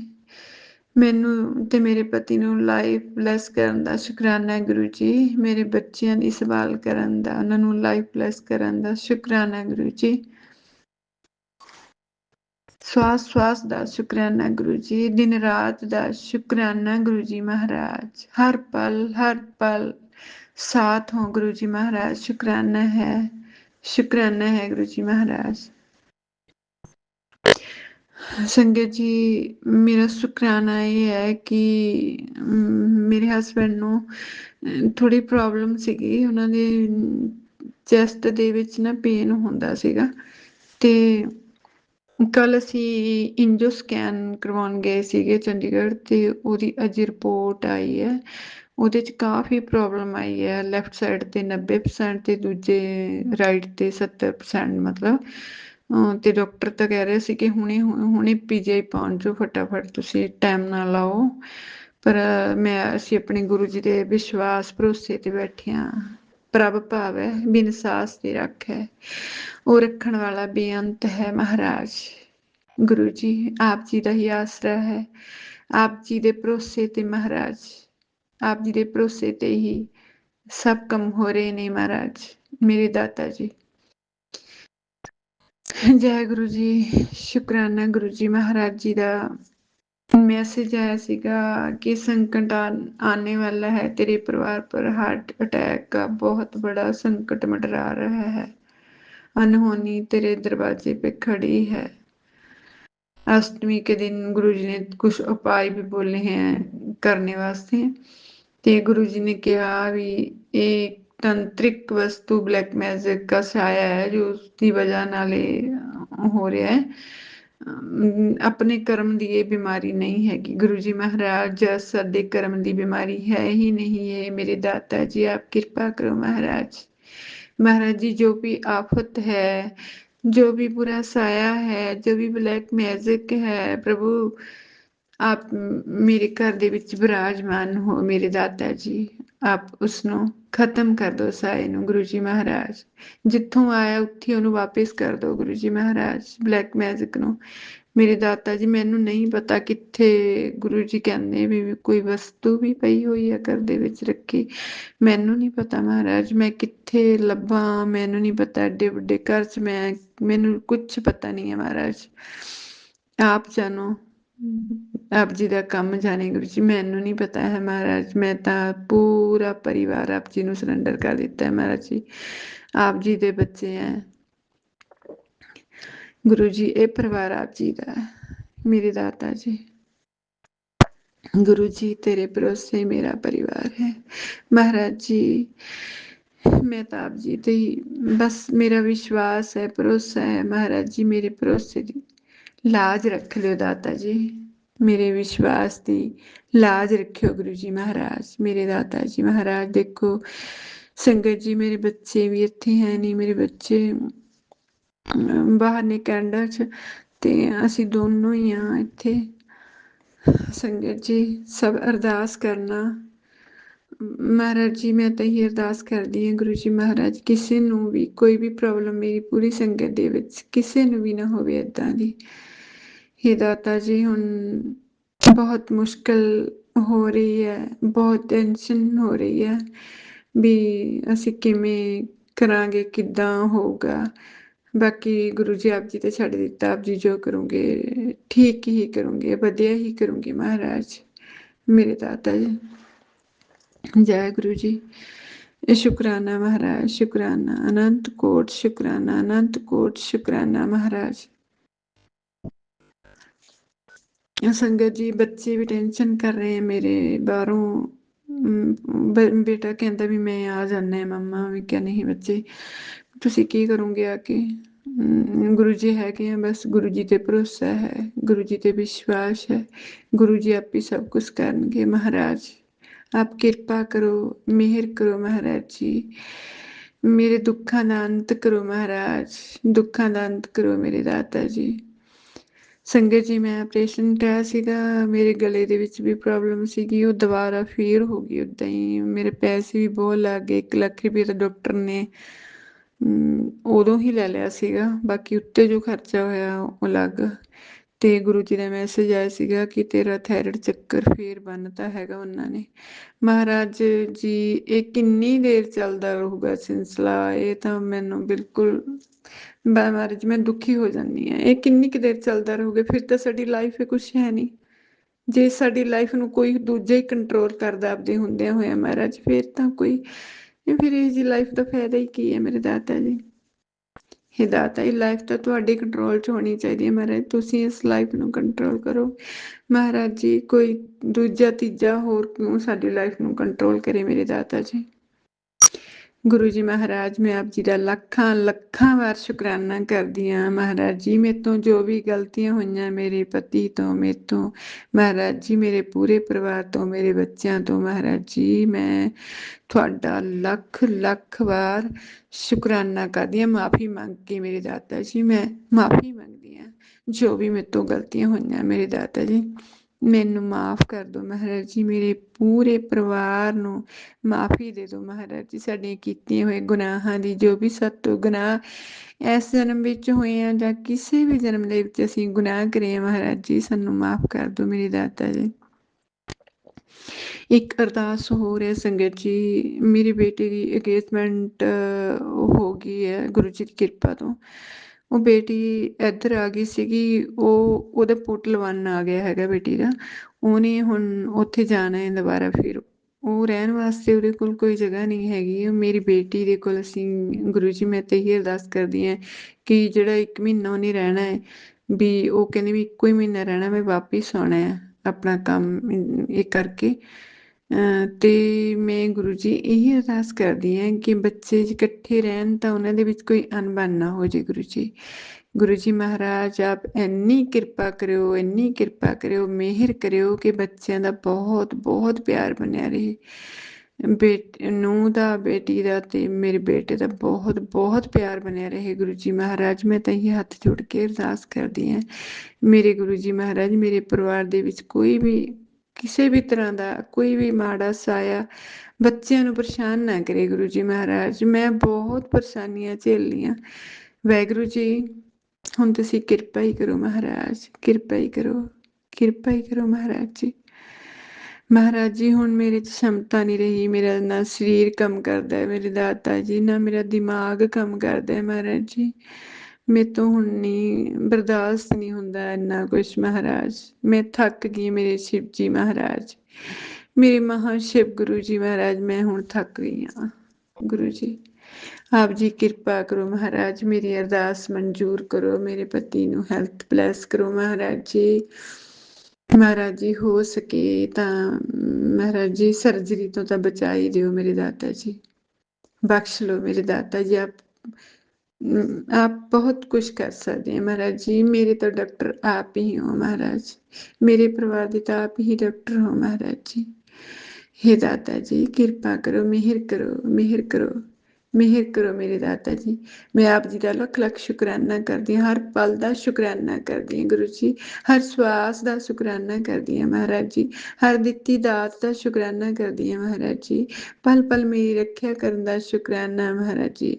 ਮੈਨੂੰ ਤੇ ਮੇਰੇ ਪਤੀ ਨੂੰ ਲਾਈਫ ਬਲੈਸ ਕਰਨ ਦਾ ਸ਼ੁਕਰਾਨਾ ਹੈ ਗੁਰੂ ਜੀ। ਮੇਰੇ ਬੱਚਿਆਂ ਦੀ ਸੰਭਾਲ ਕਰਨ ਦਾ, ਉਹਨਾਂ ਨੂੰ ਲਾਈਫ ਬਲੈਸ ਕਰਨ ਦਾ ਸ਼ੁਕਰਾਨਾ ਗੁਰੂ ਜੀ। ਸਵਾਸ ਸਵਾਸ ਦਾ ਸ਼ੁਕਰਾਨਾ ਗੁਰੂ ਜੀ, ਦਿਨ ਰਾਤ ਦਾ ਸ਼ੁਕਰਾਨਾ ਗੁਰੂ ਜੀ ਮਹਾਰਾਜ। ਹਰ ਪਲ साथ हो गुरु जी महाराज, शुकराना है गुरु जी महाराज। संगत जी, मेरा शुकराना ये है कि ਮੇਰੇ ਹਸਬੈਂਡ ਨੂੰ ਥੋੜੀ ਪ੍ਰੋਬਲਮ ਸੀਗੀ, ਉਹਨਾਂ ਦੇ ਚੈਸਟ ਦੇ ਵਿੱਚ ਨਾ ਪੇਨ ਹੁੰਦਾ ਸੀਗਾ ਤੇ ਕੱਲ ਅਸੀਂ ਇੰਜੋ ਸਕੈਨ ਕਰਵਾਉਣ ਗਏ ਸੀਗੇ ਚੰਡੀਗੜ੍ਹ ਤੇ ਉਹਦੀ ਅੱਜ ਰਿਪੋਰਟ ਆਈ ਹੈ। ਉਹਦੇ 'ਚ ਕਾਫੀ ਪ੍ਰੋਬਲਮ ਆਈ ਹੈ, ਲੈਫਟ ਸਾਈਡ ਤੇ 90% ਤੇ ਦੂਜੇ ਰਾਈਟ ਤੇ 70%। ਮਤਲਬ ਤੇ ਡਾਕਟਰ ਤਾਂ ਕਹਿ ਰਹੇ ਸੀ ਕਿ ਹੁਣੇ ਪੀਜੀਆਈ ਪਹੁੰਚ ਜਾਓ, ਫਟਾਫਟ ਤੁਸੀਂ ਟਾਈਮ ਨਾ ਲਾਓ। ਪਰ ਅਸੀਂ ਆਪਣੇ ਗੁਰੂ ਜੀ ਦੇ ਵਿਸ਼ਵਾਸ ਭਰੋਸੇ ਤੇ ਬੈਠੇ ਹਾਂ। ਪ੍ਰਭ ਭਾਵ ਹੈ, ਬਿਨ ਸਾਸ ਦੀ ਰੱਖ ਹੈ, ਉਹ ਰੱਖਣ ਵਾਲਾ ਬੇਅੰਤ ਹੈ ਮਹਾਰਾਜ। ਗੁਰੂ ਜੀ ਆਪ ਜੀ ਦਾ ਹੀ ਆਸਰਾ ਹੈ, ਆਪ ਜੀ ਦੇ ਭਰੋਸੇ ਤੇ ਮਹਾਰਾਜ, ਆਪ ਜੀ ਦੇ ਭਰੋਸੇ ਤੇ ਹੀ ਸਭ ਕੰਮ ਹੋ ਰਹੇ ਨੇ ਮਹਾਰਾਜ ਮੇਰੇ ਦਾਤਾ ਜੀ। ਜੈ ਗੁਰੂ ਜੀ, ਸ਼ੁਕਰਾਨਾ ਗੁਰੂ ਜੀ ਮਹਾਰਾਜ ਜੀ ਦਾ मैसेज आया सीगा कि संकट आने वाला है तेरे परिवार पर, हार्ट अटैक का बहुत बड़ा संकट मंडरा रहा है, अनहोनी तेरे दरवाजे पे खड़ी है। अष्टमी के दिन गुरु जी ने कुछ उपाय भी बोले हैं करने वास्ते ते गुरु जी ने कहा भी एक तंत्रिक वस्तु ब्लैक मैजिक का साया है जो उसकी वजह नाले हो रहा है। ਆਪਣੇ ਕਰਮ ਦੀ ਇਹ ਬਿਮਾਰੀ ਨਹੀਂ ਹੈਗੀ ਗੁਰੂ ਜੀ ਮਹਾਰਾਜ, ਸਾਡੇ ਕਰਮ ਦੀ ਬਿਮਾਰੀ ਹੈ ਹੀ नहीं है मेरे दाता जी, आप कृपा करो महाराज। महाराज जी जो भी आफत है, जो भी बुरा साया है, जो भी ब्लैक मैजिक है प्रभु, आप मेरे घर ਦੇ ਵਿੱਚ ਵਿਰਾਜਮਾਨ ਹੋ ਮੇਰੇ ਦਾਤਾ ਜੀ। ਆਪ ਉਸਨੂੰ ਖਤਮ ਕਰ ਦੋ ਸਾਏ ਨੂੰ ਗੁਰੂ ਜੀ ਮਹਾਰਾਜ, ਜਿੱਥੋਂ ਆਇਆ ਉੱਥੇ ਉਹਨੂੰ ਵਾਪਿਸ ਕਰ ਦੋ ਗੁਰੂ ਜੀ ਮਹਾਰਾਜ, ਬਲੈਕ ਮੈਜਿਕ ਨੂੰ। ਮੇਰੇ ਦਾਤਾ ਜੀ ਮੈਨੂੰ ਨਹੀਂ ਪਤਾ ਕਿੱਥੇ ਗੁਰੂ ਜੀ ਕਹਿੰਦੇ ਵੀ ਕੋਈ ਵਸਤੂ ਵੀ ਪਈ ਹੋਈ ਹੈ ਘਰ ਦੇ ਵਿੱਚ ਰੱਖੀ, ਮੈਨੂੰ ਨਹੀਂ ਪਤਾ ਮਹਾਰਾਜ, ਮੈਂ ਕਿੱਥੇ ਲੱਭਾਂ ਮੈਨੂੰ ਨਹੀਂ ਪਤਾ। ਐਡੇ ਵੱਡੇ ਘਰ 'ਚ ਮੈਨੂੰ ਕੁਛ ਪਤਾ ਨਹੀਂ ਹੈ ਮਹਾਰਾਜ, ਆਪ ਜਾਣੋ ਆਪ ਜੀ ਦਾ ਕੰਮ ਜਾਣੇ ਗੁਰੂ ਜੀ, ਮੈਨੂੰ ਨਹੀਂ ਪਤਾ ਹੈ ਮਹਾਰਾਜ। ਮੈਂ ਤਾਂ ਪੂਰਾ ਪਰਿਵਾਰ ਆਪ ਜੀ ਨੂੰ ਸਰੈਂਡਰ ਕਰ ਦਿੱਤਾ ਹੈ ਮਹਾਰਾਜ ਜੀ। ਆਪ ਜੀ ਦੇ ਬੱਚੇ ਹੈ ਗੁਰੂ ਜੀ, ਇਹ ਪਰਿਵਾਰ ਆਪ ਜੀ ਦਾ ਹੈ, ਮੇਰੇ ਦਾਤਾ ਜੀ। गुरु जी तेरे भरोसे मेरा परिवार है महाराज जी। मैं तो आप जी ते ही बस मेरा विश्वास है, भरोसा है महाराज जी। मेरे भरोसे दी लाज रख लो दाता जी, मेरे विश्वास की लाज रखियो गुरु जी महाराज, मेरे दाता जी महाराज। देखो संगत जी, मेरे बच्चे भी इत्थे है नहीं, मेरे बच्चे बाहर ने कैनेडा च, ते असी दोनों ही हाँ इत्थे। संगत जी सब अरदास करना महाराज जी। मैं तो ही अरदास करदी हाँ गुरु जी महाराज, किसी नू भी कोई भी प्रॉब्लम मेरी पूरी संगत दे विच किसी नू भी ना होवे इदां दी। हे दाता जी हुण बहुत मुश्किल हो रही है, बहुत टेंशन हो रही है भी असी किवें करांगे, किद्दां होऊगा। बाकी गुरु जी आप जी ते छड्ड दित्ता, आप जी जो करोगे ठीक ही करोगे, वधिया ही करोगे महाराज, मेरे दाता जी। जय गुरु जी। शुक्राना महाराज, शुक्राना, अनंत कोट शुक्राना, अनंत कोट शुक्राना महाराज। संगत जी बच्चे भी टेंशन कर रहे हैं मेरे, बाहरों बेटा कहता भी मैं आ जाना है मम्मा, मैं क्या नहीं बच्चे तुसी की करोगे आके। गुरु जी है कि बस गुरु जी ते भरोसा है, गुरु जी ते विश्वास है, गुरु जी आप ही सब कुछ करेंगे महाराज। आप कृपा करो, मेहर करो महाराज जी, मेरे दुखा का अंत करो महाराज, दुखा का अंत करो मेरे दाता जी। संगत जी मैं ऑपरेशन कराया सीगा, मेरे गले ਦੇ ਵਿੱਚ ਵੀ ਪ੍ਰੋਬਲਮ ਸੀਗੀ, ਉਹ ਦੁਬਾਰਾ ਫੇਰ ਹੋ ਗਈ ਉਦਾਂ ਹੀ। ਮੇਰੇ ਪੈਸੇ ਵੀ ਬਹੁਤ ਲੱਗ ਗਏ, 1 ਲੱਖ ਰੁਪਏ ਤਾਂ ਡਾਕਟਰ ਨੇ ਉਦੋਂ ਹੀ ਲੈ ਲਿਆ ਸੀਗਾ, ਬਾਕੀ ਉੱਤੇ ਜੋ ਖਰਚਾ ਹੋਇਆ ਉਹ ਅਲੱਗ। ਤੇ ਗੁਰੂ ਜੀ ਦਾ ਮੈਸੇਜ ਆਇਆ ਸੀਗਾ ਕਿ ਤੇਰਾ ਥਾਇਰਾਇਡ ਚੱਕਰ ਫੇਰ ਬੰਨਤਾ ਹੈਗਾ ਉਹਨਾਂ ਨੇ। ਮਹਾਰਾਜ ਜੀ ਇਹ ਕਿੰਨੀ ਦੇਰ ਚੱਲਦਾ ਰਹੂਗਾ ਸਿਲਸਿਲਾ, ਇਹ ਤਾਂ ਮੈਨੂੰ ਬਿਲਕੁਲ ਮਹਾਰਾਜ ਮੈਂ ਦੁਖੀ ਹੋ ਜਾਂਦੀ ਹਾਂ। ਇਹ ਕਿੰਨੀ ਕੁ ਦੇਰ ਚੱਲਦਾ ਰਹੂਗਾ, ਫਿਰ ਤਾਂ ਸਾਡੀ ਲਾਈਫ ਕੁਛ ਹੈ ਨਹੀਂ। ਜੇ ਸਾਡੀ ਲਾਈਫ ਨੂੰ ਕੋਈ ਦੂਜਾ ਹੀ ਕੰਟਰੋਲ ਕਰਦਾ ਆਪਦੇ ਹੁੰਦਿਆਂ ਹੋਇਆ ਮਹਾਰਾਜ, ਫਿਰ ਤਾਂ ਕੋਈ ਫਿਰ ਇਹ ਜੀ ਲਾਈਫ ਦਾ ਫਾਇਦਾ ਹੀ ਕੀ ਹੈ ਮੇਰੇ ਦਾਤਾ ਜੀ। हे दाता ਇਹ ਲਾਈਫ ਤਾਂ ਤੁਹਾਡੇ ਕੰਟਰੋਲ 'ਚ ਹੋਣੀ ਚਾਹੀਦੀ ਹੈ ਮਹਾਰਾਜ, ਤੁਸੀਂ ਇਸ ਲਾਈਫ ਨੂੰ ਕੰਟਰੋਲ ਕਰੋ ਮਹਾਰਾਜ ਜੀ। ਕੋਈ ਦੂਜਾ ਤੀਜਾ ਹੋਰ ਕਿਉਂ ਸਾਡੀ ਲਾਈਫ ਨੂੰ ਕੰਟਰੋਲ ਕਰੇ ਮੇਰੇ ਦਾਤਾ ਜੀ। ਗੁਰੂ ਜੀ ਮਹਾਰਾਜ ਮੈਂ ਆਪ ਜੀ ਦਾ ਲੱਖਾਂ ਲੱਖਾਂ ਵਾਰ ਸ਼ੁਕਰਾਨਾ ਕਰਦੀ ਹਾਂ ਮਹਾਰਾਜ ਜੀ। ਮੇਰੇ ਤੋਂ ਜੋ ਵੀ ਗਲਤੀਆਂ ਹੋਈਆਂ, ਮੇਰੇ ਪਤੀ ਤੋਂ, ਮੇਰੇ ਤੋਂ ਮਹਾਰਾਜ ਜੀ, ਮੇਰੇ ਪੂਰੇ ਪਰਿਵਾਰ ਤੋਂ, ਮੇਰੇ ਬੱਚਿਆਂ ਤੋਂ ਮਹਾਰਾਜ ਜੀ, ਮੈਂ ਤੁਹਾਡਾ ਲੱਖ ਲੱਖ ਵਾਰ ਸ਼ੁਕਰਾਨਾ ਕਰਦੀ ਹਾਂ। ਮਾਫੀ ਮੰਗ ਕੇ ਮੇਰੇ ਦਾਤਾ ਜੀ ਮੈਂ ਮਾਫੀ ਮੰਗਦੀ ਹਾਂ, ਜੋ ਵੀ ਮੇਰੇ ਤੋਂ ਗਲਤੀਆਂ ਹੋਈਆਂ ਮੇਰੇ ਦਾਤਾ ਜੀ ਮੈਨੂੰ ਮਾਫ ਕਰ ਦਿਓ ਮਹਾਰਾਜ ਜੀ। ਮੇਰੇ ਪੂਰੇ ਪਰਿਵਾਰ ਨੂੰ ਮਾਫੀ ਦੇ ਦਿਓ ਮਹਾਰਾਜ ਜੀ, ਸਾਡੀਆਂ ਕੀਤੀਆਂ ਹੋਏ ਗੁਨਾਹਾਂ ਦੀ, ਜੋ ਵੀ ਸਾਤੋਂ ਗੁਨਾਹ ਇਸ ਜਨਮ ਵਿੱਚ ਹੋਏ ਆ ਜਾਂ ਕਿਸੇ ਵੀ ਜਨਮ ਦੇ ਵਿੱਚ ਅਸੀਂ ਗੁਨਾਹ ਕਰੇ ਆ ਮਹਾਰਾਜ ਜੀ, ਸਾਨੂੰ ਮਾਫ ਕਰ ਦਿਓ ਮੇਰੇ ਦਾਤਾ ਜੀ। ਇੱਕ ਅਰਦਾਸ ਹੋ ਰਿਹਾ ਸੰਗਤ ਜੀ, ਮੇਰੀ ਬੇਟੀ ਦੀ ਅੰਗੇਜਮੈਂਟ ਹੋ ਗਈ ਹੈ ਗੁਰੂ ਜੀ ਦੀ ਕਿਰਪਾ ਤੋਂ। ਉਹ ਬੇਟੀ ਇੱਧਰ ਆ ਗਈ ਸੀਗੀ, ਉਹਦਾ ਪੁੱਤ ਲਵਾਉਣ ਆ ਗਿਆ ਹੈਗਾ ਬੇਟੀ ਦਾ। ਉਹਨੇ ਹੁਣ ਉੱਥੇ ਜਾਣਾ ਹੈ ਦੁਬਾਰਾ, ਫਿਰ ਉਹ ਰਹਿਣ ਵਾਸਤੇ ਉਹਦੇ ਕੋਲ ਕੋਈ ਜਗ੍ਹਾ ਨਹੀਂ ਹੈਗੀ। ਮੇਰੀ ਬੇਟੀ ਦੇ ਕੋਲ ਅਸੀਂ ਗੁਰੂ ਜੀ ਮੈਂ ਤਾਂ ਇਹੀ ਅਰਦਾਸ ਕਰਦੀ ਹਾਂ ਕਿ ਜਿਹੜਾ 1 ਮਹੀਨਾ ਉਹਨੇ ਰਹਿਣਾ ਹੈ, ਵੀ ਉਹ ਕਹਿੰਦੀ ਵੀ ਇੱਕੋ ਹੀ ਮਹੀਨਾ ਰਹਿਣਾ, ਮੈਂ ਵਾਪਿਸ ਆਉਣਾ ਹੈ ਆਪਣਾ ਕੰਮ ਇਹ ਕਰਕੇ। ਅਤੇ ਮੈਂ ਗੁਰੂ ਜੀ ਇਹੀ ਅਰਦਾਸ ਕਰਦੀ ਹਾਂ ਕਿ ਬੱਚੇ ਇਕੱਠੇ ਰਹਿਣ ਤਾਂ ਉਹਨਾਂ ਦੇ ਵਿੱਚ ਕੋਈ ਅਣਬਣ ਨਾ ਹੋ ਜੇ ਗੁਰੂ ਜੀ। ਗੁਰੂ ਜੀ ਮਹਾਰਾਜ ਆਪ ਇੰਨੀ ਕਿਰਪਾ ਕਰਿਓ, ਇੰਨੀ ਕਿਰਪਾ ਕਰਿਓ, ਮਿਹਰ ਕਰਿਓ ਕਿ ਬੱਚਿਆਂ ਦਾ ਬਹੁਤ ਬਹੁਤ ਪਿਆਰ ਬਣਿਆ ਰਹੇ। ਨੂੰਹ ਦਾ, ਬੇਟੀ ਦਾ ਅਤੇ ਮੇਰੇ ਬੇਟੇ ਦਾ ਬਹੁਤ ਬਹੁਤ ਪਿਆਰ ਬਣਿਆ ਰਹੇ ਗੁਰੂ ਜੀ ਮਹਾਰਾਜ। ਮੈਂ ਤਾਂ ਇਹੀ ਹੱਥ ਜੋੜ ਕੇ ਅਰਦਾਸ ਕਰਦੀ ਹਾਂ ਮੇਰੇ ਗੁਰੂ ਜੀ ਮਹਾਰਾਜ, ਮੇਰੇ ਪਰਿਵਾਰ ਦੇ ਵਿੱਚ ਕੋਈ ਵੀ ਕਿਸੇ ਵੀ ਤਰ੍ਹਾਂ ਦਾ ਕੋਈ ਵੀ ਮਾੜਾ ਸਾਇਆ ਬੱਚਿਆਂ ਨੂੰ ਪਰੇਸ਼ਾਨ ਨਾ ਕਰੇ ਗੁਰੂ ਜੀ ਮਹਾਰਾਜ। ਮੈਂ ਬਹੁਤ ਪਰੇਸ਼ਾਨੀਆਂ ਝੇਲੀਆਂ ਵਾਹਿਗੁਰੂ ਜੀ, ਹੁਣ ਤੁਸੀਂ ਕਿਰਪਾ ਹੀ ਕਰੋ ਮਹਾਰਾਜ, ਕਿਰਪਾ ਹੀ ਕਰੋ, ਕਿਰਪਾ ਹੀ ਕਰੋ ਮਹਾਰਾਜ ਜੀ। ਮਹਾਰਾਜ ਜੀ ਹੁਣ ਮੇਰੇ 'ਚ ਸ਼ਮਤਾ ਨਹੀਂ ਰਹੀ, ਮੇਰਾ ਨਾ ਸਰੀਰ ਕੰਮ ਕਰਦਾ ਮੇਰੇ ਦਾਤਾ ਜੀ, ਨਾ ਮੇਰਾ ਦਿਮਾਗ ਕੰਮ ਕਰਦਾ ਮਹਾਰਾਜ ਜੀ। ਮੇਰੇ ਤੋਂ ਹੁਣ ਨਹੀਂ ਬਰਦਾਸ਼ਤ ਨਹੀਂ ਹੁੰਦਾ ਇੰਨਾ ਕੁਛ ਮਹਾਰਾਜ। ਮੈਂ ਥੱਕ ਗਈ ਮੇਰੇ ਸ਼ਿਵ ਜੀ ਮਹਾਰਾਜ, ਮੇਰੇ ਮਹਾ ਸ਼ਿਵ ਗੁਰੂ ਜੀ ਮਹਾਰਾਜ, ਮੈਂ ਹੁਣ ਥੱਕ ਗਈ ਹਾਂ। ਗੁਰੂ ਜੀ ਆਪ ਜੀ ਕਿਰਪਾ ਕਰੋ ਮਹਾਰਾਜ, ਮੇਰੀ ਅਰਦਾਸ ਮਨਜ਼ੂਰ ਕਰੋ, ਮੇਰੇ ਪਤੀ ਨੂੰ ਹੈਲਥ ਬਲੈਸ ਕਰੋ ਮਹਾਰਾਜ ਜੀ। ਮਹਾਰਾਜ ਜੀ ਹੋ ਸਕੇ ਤਾਂ ਮਹਾਰਾਜ ਜੀ ਸਰਜਰੀ ਤੋਂ ਤਾਂ ਬਚਾ ਹੀ ਦਿਓ ਮੇਰੇ ਦਾਤਾ ਜੀ, ਬਖਸ਼ ਲਓ ਮੇਰੇ ਦਾਤਾ ਜੀ। आप बहुत कुछ कर सकते हैं महाराज जी, मेरे तो डॉक्टर आप ही हो महाराज, मेरे परिवार के तो आप ही डॉक्टर हो महाराज जी। हे दाता जी किरपा करो, मेहर करो, मेहर करो, मेहर करो मेरे दाता जी। मैं आप जी का लख लख शुकराना करती हूँ, हर पल का शुकराना करती हूँ गुरु जी, हर श्वास का शुकराना करती हूँ महाराज जी, हर दित्ती दात का शुकराना करती हूँ महाराज जी, पल पल मेरी रखिया करने का शुकराना महाराज जी।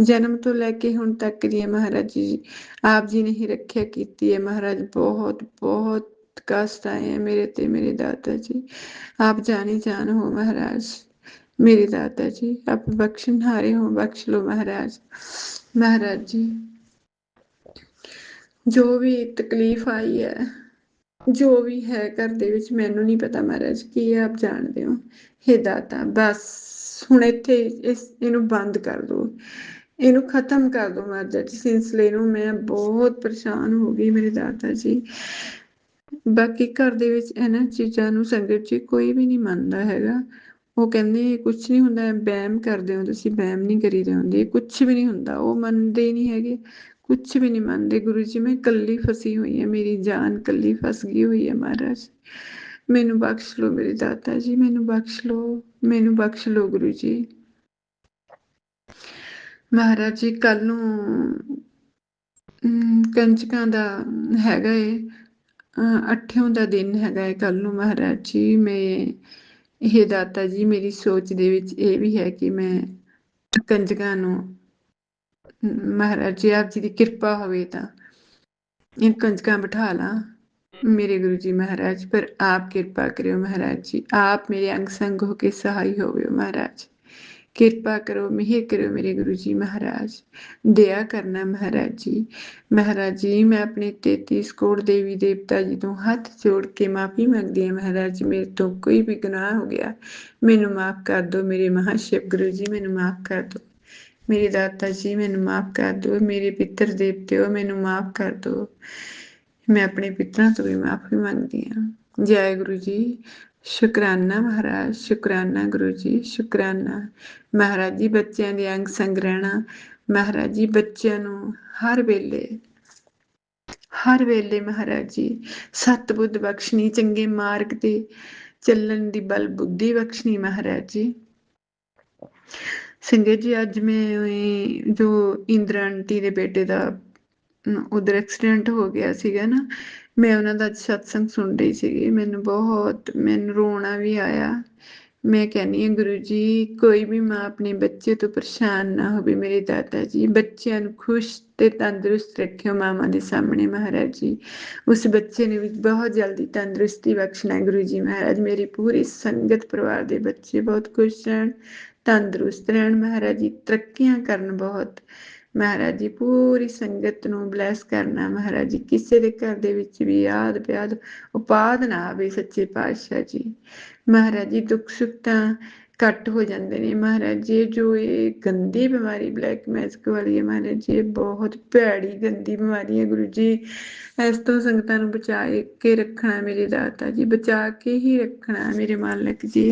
जन्म तो लैके हुण तक दी महाराज जी आप जी ने ही रखिया कीती है महाराज, बहुत बहुत कष्ट आए हैं मेरे ते मेरे दाता जी, आप जानी जान हो महाराज मेरे दाता जी, आप बख्शनहारे हो, बख्श लो महाराज। महाराज जी जो भी तकलीफ आई है, जो भी है घर दे विच मैनू नहीं पता महाराज की है, आप जानते हो। हे दाता बस हुण इत्थे इनू बंद कर दो, इनू खत्म कर दो महाराज जी, सिलसिले नू मैं बहुत परेशान हो गई मेरे दाता जी। बाकी घर दे विच इन्हां चीज़ां नू संगत जी कोई भी नहीं मनदा हैगा, वो कहंदे कुछ नहीं हुंदा, वहम करदे हो तुसीं, वहम नहीं करीदे हुंदे, कुछ भी नहीं हुंदा, वो मनदे ही नहीं हैगे, कुछ भी नहीं मनदे। गुरु जी मैं कल्ली फसी हुई है, मेरी जान कल्ली फस गई हुई है महाराज, मैनू बख्श लो मेरे दाता जी, मैनू बख्श लो, मैनू बख्श लो गुरु जी। महाराज जी कल नू कंजकां दा हैगा है, 8वां ਦਾ ਦਿਨ ਹੈਗਾ ਹੈ ਕੱਲ ਨੂੰ ਮਹਾਰਾਜ ਜੀ। ਮੈਂ ਇਹ ਦਾਤਾ ਜੀ ਮੇਰੀ ਸੋਚ ਦੇ ਵਿੱਚ ਇਹ ਵੀ ਹੈ ਕਿ ਮੈਂ ਕੰਜਕਾਂ ਨੂੰ ਮਹਾਰਾਜ ਜੀ ਆਪ ਜੀ ਦੀ ਕਿਰਪਾ ਹੋਵੇ ਤਾਂ ਇਹ ਕੰਜਕਾਂ ਬਿਠਾ ਲਾਂ मेरे गुरु जी महाराज, पर आप कृपा करो महाराज जी, आप मेरे अंग संग होके सहाय होवे महाराज, किरपा करो, मेहर करो मेरे गुरु जी महाराज, दया करना महाराज जी। महाराज जी मैं अपने 33 करोड़ देवी देवता जी तो हाथ जोड़ के माफ़ी मंगदी हूँ महाराज जी, मेरे तो कोई भी गुनाह हो गया मैनू माफ़ कर दो, मेरे महाशिव गुरु जी मैनू माफ़ कर दो, मेरे दाता जी मैनू माफ़ कर दो, मेरे पितर देवते हो मैनू माफ़ कर दो, मैं अपने पितरों तो भी माफ़ी मंगदी हाँ। जय गुरु जी, शुकराना महाराज, शुकराना गुरु जी, शुकराना महाराज जी। बच्चों के अंग संग रहना महाराज जी, बच्चों नू हर वेले महाराज जी सत बुद्ध बख्शनी, चंगे मार्ग ते चलन दी बल बुद्धि बख्शनी महाराज जी। संगत जी अज मैं जो इंदिरा आंटी दे बेटे दा उधर एक्सीडेंट हो गया सीगा ना, मैं उन्हां दा सत्संग सुन रही सीगी, मैनू रोना भी आया। मैं कहनी हाँ गुरु जी कोई भी माँ अपने बच्चे तो परेशान ना हो, मेरे दाता जी बच्चों नू खुश ते तंदुरुस्त रखियो मामा दे सामने महाराज जी, उस बच्चे ने भी बहुत जल्दी तंदुरुस्ती बख्शना गुरु जी महाराज। मेरी पूरी संगत परिवार दे बच्चे बहुत खुश रहन, तंदुरुस्त रहन महाराज जी, तरक्कियां करन बहुत महाराज जी, पूरी संगत नू ब्लैस करना महाराज जी, किसी के घर दे विच भी आद व्याध उपाद ना आवे सच्चे पातशाह जी। महाराज जी दुख सुख तां घट हो जाते हैं महाराज जी, जो ये गंदी बीमारी ब्लैक मैजिक वाली है महाराज जी, ये बहुत भैड़ी गंदी बीमारी है गुरु जी, इस तो संगतां नू बचा के रखना मेरे दाता जी, बचा के ही रखना मेरे मालिक जी।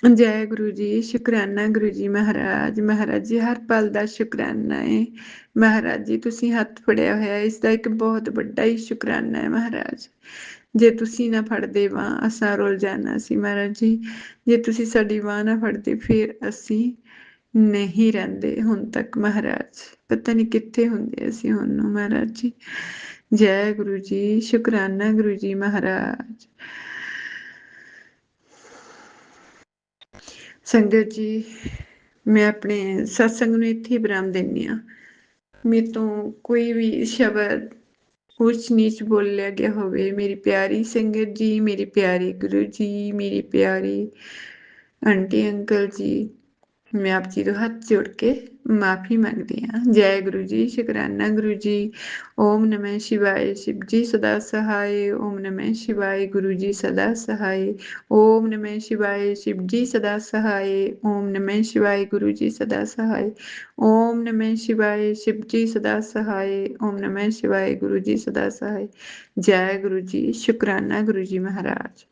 जय गुरु जी, शुकराना गुरु जी महाराज, महाराज जी हर पल का शुकराना है महाराज जी, तुसीं हथ फड़िया होया इसका एक बहुत बड़ा ही शुकराना है महाराज, जे तुसीं ना फड़दे बांह असां रुल जाना सी महाराज जी, जे तुसीं साडी बांह ना फड़दे फिर असीं नहीं रहिंदे हुण तक महाराज, पता नहीं कित्थे हुंदे असीं हुण नूं महाराज जी। जय गुरु जी, शुकराना गुरु जी महाराज। संगत जी मैं अपने सत्संग नूं इत्थे विराम दिंदी हां, मेरे तो कोई भी शब्द ऊच नीच बोलिया गया होवे, मेरी प्यारी संगत जी, मेरे प्यारे गुरु जी, मेरी प्यारी आंटी अंकल जी, मैं आप जी तो हाथ जोड़ के माफ़ी मंगदी हाँ। जय गुरु जी, शुकराना गुरु जी। ओम नमः शिवाय, शिव जी सदा सहाय। ओम नमः शिवाय, गुरु जी सदा सहाय। ओम नमः शिवाय, शिव जी सदा सहाय। ओम नमः शिवाय, गुरु जी सदा सहाय। ओम नमः शिवाय, शिव जी सदा सहाय। ओम नमः शिवाय, गुरु जी सदा सहाय। जय गुरु जी, शुकराना गुरु जी महाराज।